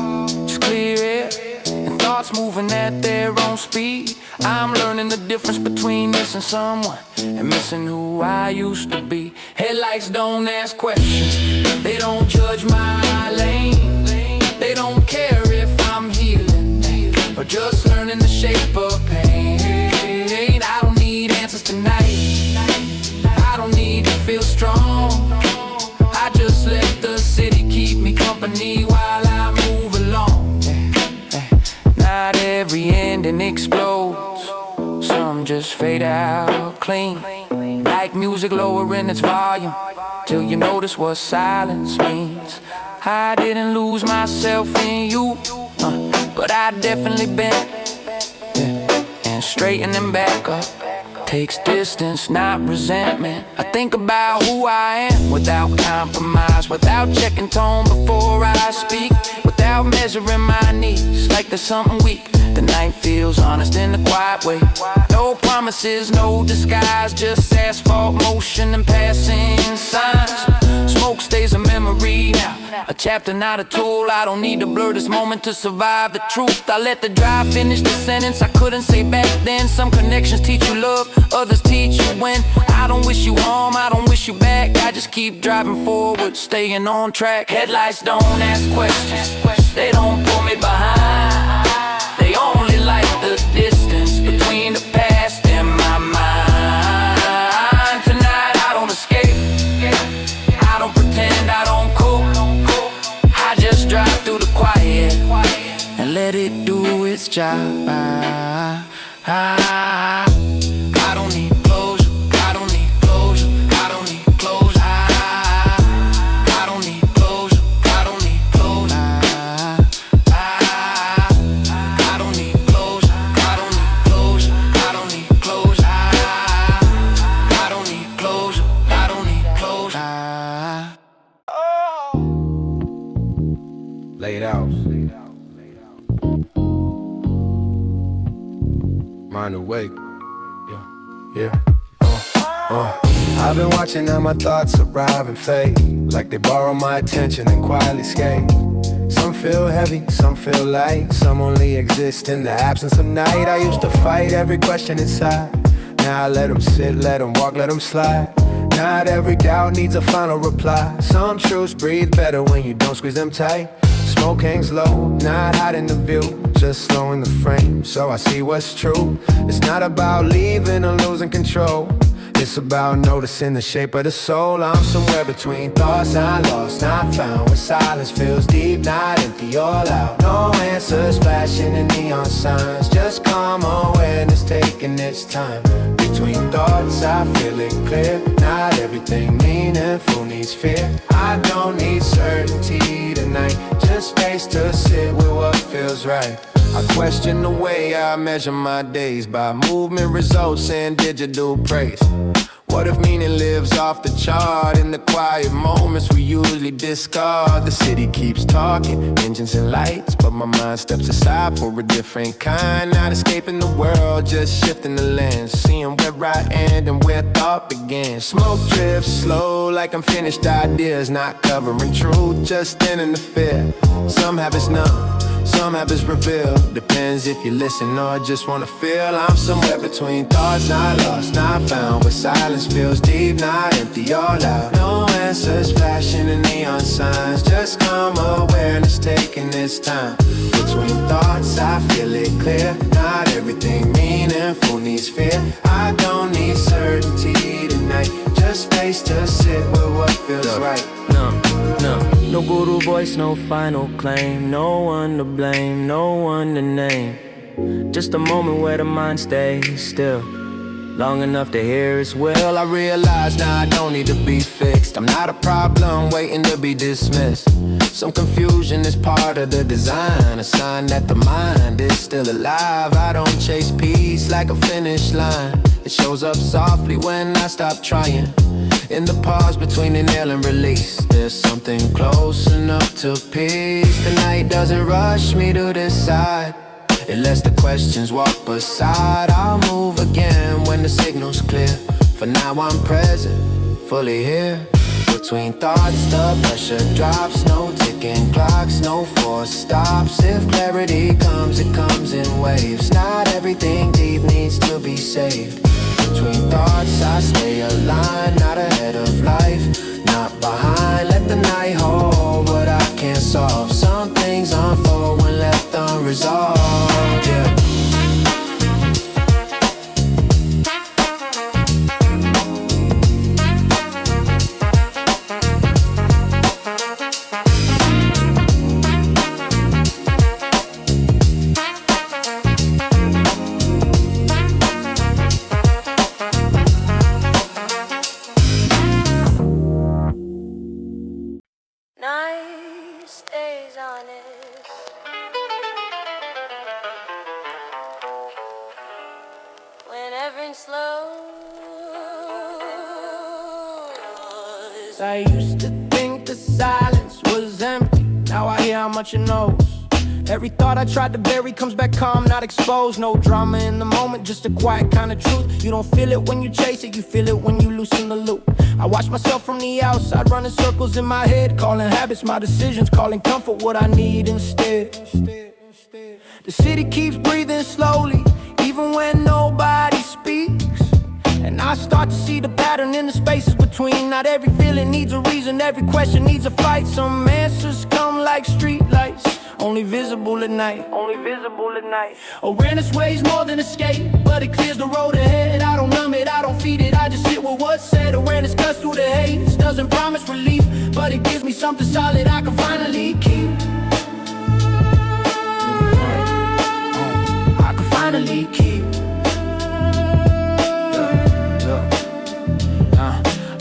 Speaker 5: just clear air, and thoughts moving at their own speed. I'm learning the difference between missing someone and missing who I used to be. Headlights don't ask questions, they don't judge my lane. They don't care if I'm healing or just learning the shape of pain. I don't need answers tonight, I don't need to feel strong. I just let the city keep me company while I move along. Not every ending explodes, some just fade out clean. Like music lowering its volume till you notice what silence means. I didn't lose myself in you, but I definitely been, yeah. And straightening back up takes distance, not resentment. I think about who I am without compromise, without checking tone before I speak, without measuring my needs like there's something weak. The night feels honest in a quiet way. No promises, no disguise, just asphalt motion and passing signs. Smoke stays a memory now, a chapter, not a tool. I don't need to blur this moment to survive the truth. I let the drive finish the sentence I couldn't say back then. Some connections teach you love, others teach you when. I don't wish you harm, I don't wish you back. I just keep driving forward, staying on track. Headlights don't ask questions, they don't pull me behind. They only light the distance between the past and my mind. Tonight I don't escape, I don't pretend, I don't cope. I just drive through the quiet and let it do its job. I don't need closure, I don't need closure, I don't need closure. I don't need closure, I don't need closure. I don't need closure, I don't need closure, I don't need closure. I don't need closure, I don't need closure.
Speaker 1: Lay it out. Mind awake. Yeah. I've been watching how my thoughts arrive and fade, like they borrow my attention and quietly skate. Some feel heavy, some feel light, some only exist in the absence of night. I used to fight every question inside, now I let them sit, let them walk, let them slide. Not every doubt needs a final reply. Some truths breathe better when you don't squeeze them tight. Smoke hangs low, not hiding the view, just slowing the frame so I see what's true. It's not about leaving or losing control,
Speaker 3: It's about noticing the shape of the soul. I'm somewhere between thoughts not lost, not found, where silence feels deep, not empty, all out. No answers flashing in neon signs, just calm awareness taking its time. Between thoughts I feel it clear, not everything meaningful needs fear. I don't need certainty tonight, just space to sit with what feels right. I question the way I measure my days by movement results and digital praise. What if meaning lives off the chart in the quiet moments we usually discard? The city keeps talking, engines and lights, but my mind steps aside for a different kind. Not escaping the world, just shifting the lens, seeing where I end and where thought begins. Smoke drifts slow like unfinished ideas, not covering truth, just thinning the fear. Some habits numb, some habits reveal. Depends if you listen or just wanna feel. I'm somewhere between thoughts not lost, not found, where silence feels deep, not empty, all out. No answers flashing in neon signs, just calm awareness taking its time. Between thoughts I feel it clear, not everything meaningful needs fear. I don't need certainty tonight, just space to sit with what feels right.
Speaker 7: No guru voice, no final claim, no one to blame, no one to name. Just a moment where the mind stays still, long enough to hear its will.
Speaker 3: I realize now I don't need to be fixed, I'm not a problem waiting to be dismissed. Some confusion is part of the design, a sign that the mind is still alive. I don't chase peace like a finish line, it shows up softly when I stop trying. In the pause between inhale and release, there's something close enough to peace. The night doesn't rush me to decide, it lets the questions walk beside. I'll move again when the signal's clear. For now I'm present, fully here. Between thoughts the pressure drops, no ticking clocks, no forced stops. If clarity comes, it comes in waves. Not everything deep needs to be saved. Between thoughts I stay aligned, not ahead of life, not behind. Let the night hold what I can't solve. Some things unfold when left unresolved, yeah.
Speaker 4: Nice days on it. When everything's slow.
Speaker 5: I used to think the silence was empty, now I hear how much it knows. Every thought I tried to bury comes back calm, not exposed. No drama in the moment, just a quiet kind of truth. You don't feel it when you chase it, you feel it when you loosen the loop. I watch myself from the outside, running circles in my head, calling habits my decisions, calling comfort what I need instead. The city keeps breathing slowly, even when nobody speaks. And I start to see the pattern in the spaces between. Not every feeling needs a reason, every question needs a fight. Some answers come like street lights, only visible at night, only visible at night. Awareness weighs more than escape, but it clears the road ahead. I don't numb it, I don't feed it, I just sit with what's said. Awareness cuts through the haze, doesn't promise relief, but it gives me something solid I can finally keep. I can finally keep.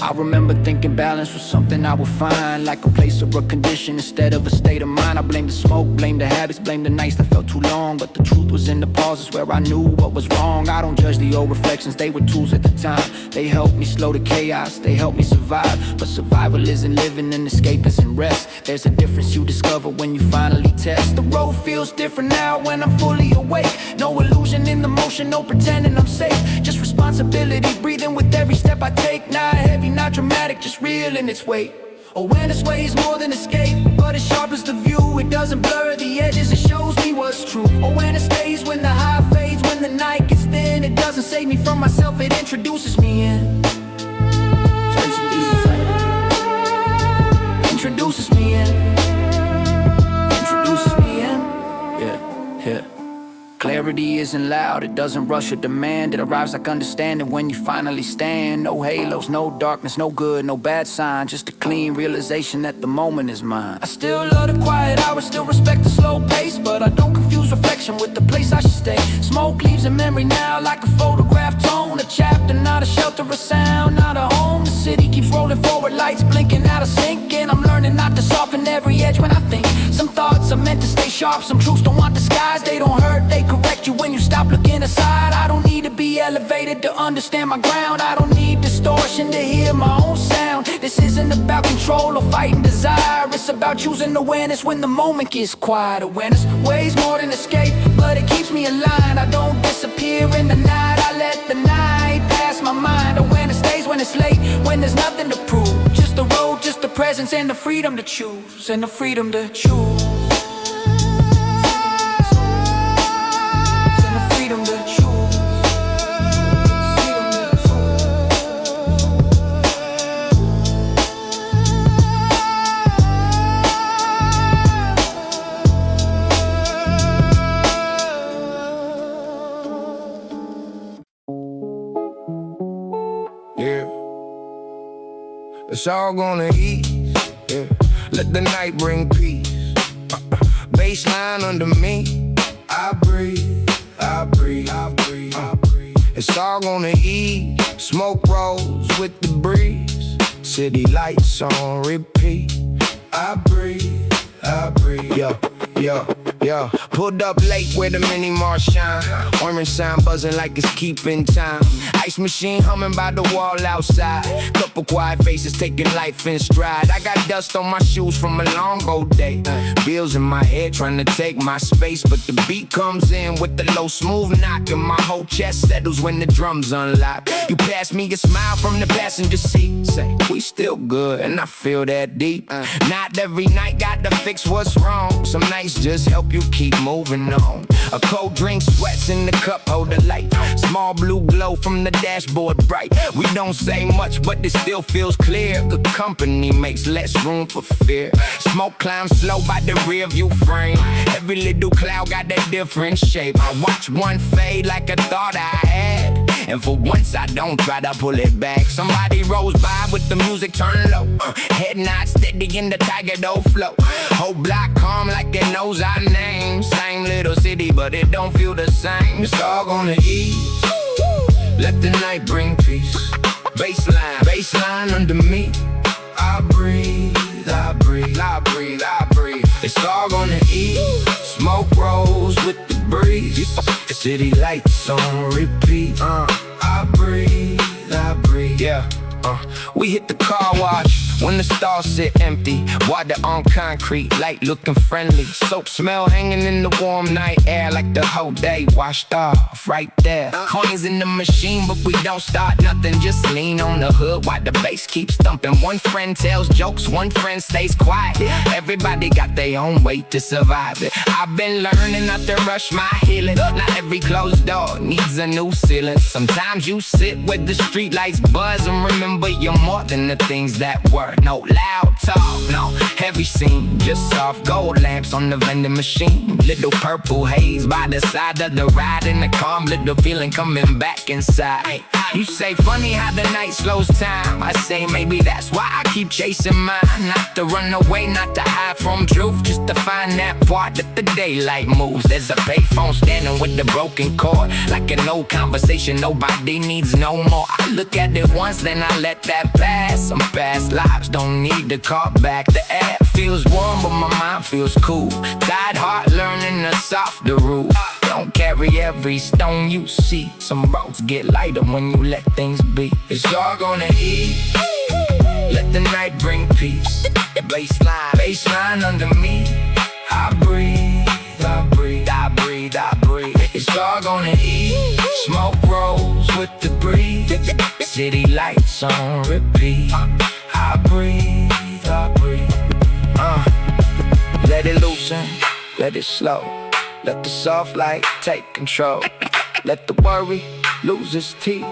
Speaker 5: I remember thinking balance was something I would find, like a place or a condition instead of a state of mind. I blamed the smoke, blamed the habits, blamed the nights that felt too long, but the truth was in the pauses where I knew what was wrong. I don't judge the old reflections, they were tools at the time. They helped me slow the chaos, they helped me survive. But survival isn't living and escape isn't rest. There's a difference you discover when you finally test. The road feels different now when I'm fully awake. No illusion in the motion, no pretending I'm safe. Just responsibility, breathing with every step I take. Not heavy, not dramatic, just real in its weight. Awareness weighs more than escape, but it sharpens the view. It doesn't blur the edges, it shows me what's true. Awareness stays when the high fades, when the night gets thin. It doesn't save me from myself, it introduces me in. Introduces me in. Introduces me in. Yeah, yeah. Clarity clarity isn't loud, it doesn't rush or demand. It arrives like understanding when you finally stand. No halos, no darkness, no good, no bad sign. Just a clean realization that the moment is mine. I still love the quiet hours, still respect the slow pace, but I don't confuse reflection with the place I should stay. Smoke leaves a memory now like a photograph tone. A chapter, not a shelter, a sound, not a home. The city keeps rolling forward, lights blinking out of sync, and I'm learning not to soften every edge when I think. Some thoughts are meant to stay sharp, some truths don't want disguise. They don't hurt, they correct you when you stop looking aside. I don't need to be elevated to understand my ground. I don't need distortion to hear my own sound. This isn't about control or fighting desire. It's about choosing awareness when the moment gets quiet. Awareness weighs more than escape, but it keeps me aligned. I don't disappear in the night, I let the night pass my mind. Awareness stays when it's late, when there's nothing to prove. Just the road, just the presence, and the freedom to choose. And the freedom to choose. And the freedom to choose.
Speaker 8: Yeah, it's all gonna ease. Yeah, let the night bring peace. Baseline under me. I breathe, I breathe, I breathe, I breathe. It's all gonna ease. Smoke rolls with the breeze. City lights on repeat. I breathe, I breathe. Yo, yo, yo. Pulled up late where the mini Mars shine. Orange sign buzzing like it's keeping time. Ice machine humming by the wall outside. Couple quiet faces taking life in stride. I got dust on my shoes from a long old day. Bills in my head trying to take my space, but the beat comes in with the low smooth knock, and my whole chest settles when the drums unlock. You pass me a smile from the passenger seat. Say, we still good, and I feel that deep. Not every night got to fix what's wrong. Some nights just help you keep moving on. A cold drink sweats in the cup, hold the light. Small blue glow from the dashboard bright. We don't say much, but it still feels clear. Good company makes less room for fear. Smoke climbs slow by the rear view frame. Every little cloud got a different shape. I watch one fade like I thought I had, and for once I don't try to pull it back. Somebody rolls by with the music turned low. Head nod steady in the tiger dough flow. Whole block calm like it knows our name. Same little city, but it don't feel the same. It's all gonna ease. Let the night bring peace. Baseline, baseline under me. I breathe, I breathe, I breathe, I breathe. It's all gonna ease. Smoke rolls with the breeze. City lights on repeat. I breathe, I breathe. Yeah. We hit the car wash when the stalls sit empty. Water on concrete, light looking friendly. Soap smell hanging in the warm night air, like the whole day washed off right there. Coins in the machine, but we don't start nothing. Just lean on the hood while the bass keeps thumping. One friend tells jokes, one friend stays quiet. Everybody got their own way to survive it. I've been learning not to rush my healing. Not every closed door needs a new ceiling. Sometimes you sit where the street lights buzz and remember you're more than the things that were. No loud talk, no heavy scene, just soft gold lamps on the vending machine. Little purple haze by the side of the ride, and the calm little feeling coming back inside. You say funny how the night slows time. I say maybe that's why I keep chasing mine. Not to run away, not to hide from truth, just to find that part that the daylight moves. There's a payphone standing with the broken cord, like an old conversation nobody needs no more. I look at it once, then I let that pass. Some past lives don't need to call back. The air feels warm, but my mind feels cool. Tired heart learning a softer rule. Don't carry every stone you see. Some roads get lighter when you let things be. It's all gonna ease. Let the night bring peace. Baseline, baseline under me. I breathe, I breathe, I breathe, I breathe. It's all gonna ease. Smoke rolls with the breeze. City lights on repeat. I breathe, I breathe. Let it loosen, let it slow. Let the soft light take control. Let the worry lose its teeth.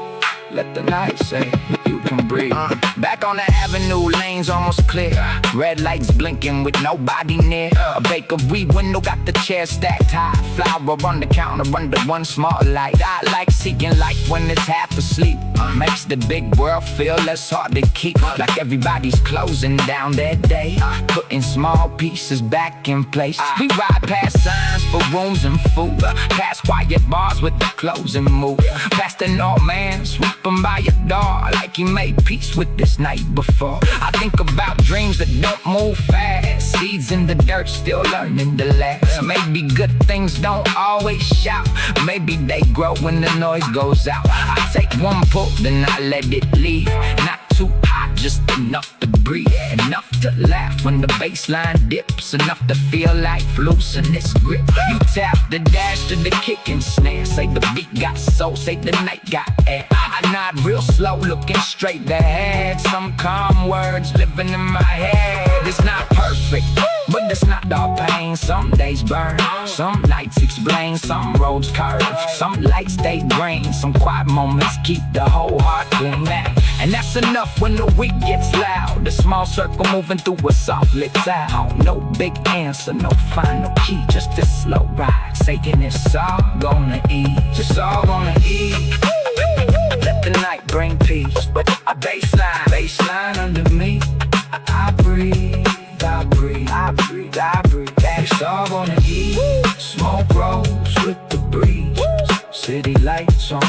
Speaker 8: Let the night say you can
Speaker 9: can breathe. Back on the avenue, lanes almost clear. Red lights blinking with nobody near. A bakery window got the chairs stacked high. Flower on the counter under one small light. I like seeking life when it's half asleep. Makes the big world feel less hard to keep. Like everybody's closing down their day, putting small pieces back in place. We ride past signs for rooms and food, past quiet bars with the closing move, past an old man sweeping by your door like he made peace with this night before. I think about dreams that don't move fast, seeds in the dirt still learning to last. Maybe good things don't always shout, maybe they grow when the noise goes out. I take one pull, then I let it leave. Not too hot, just enough to breathe, enough to laugh when the baseline dips, enough to feel life loosen its grip. You tap the dash to the kick and snare, say the beat got soul, say the night got air. I nod real slow, looking straight ahead. Some calm words living in my head. It's not perfect, but it's not all pain. Some days burn, some nights explain, some roads curve, some lights they drain, some quiet moments keep the whole heart clean. And that's enough when the week gets loud. The small circle moving through a soft lit sound. No big answer, no final key, just this slow ride, saying it's all gonna ease, it's all gonna ease. Let the night bring peace, but a baseline under me. I breathe, I breathe, I breathe, I breathe. It's all gonna ease. Smoke rolls with the breeze, city lights on.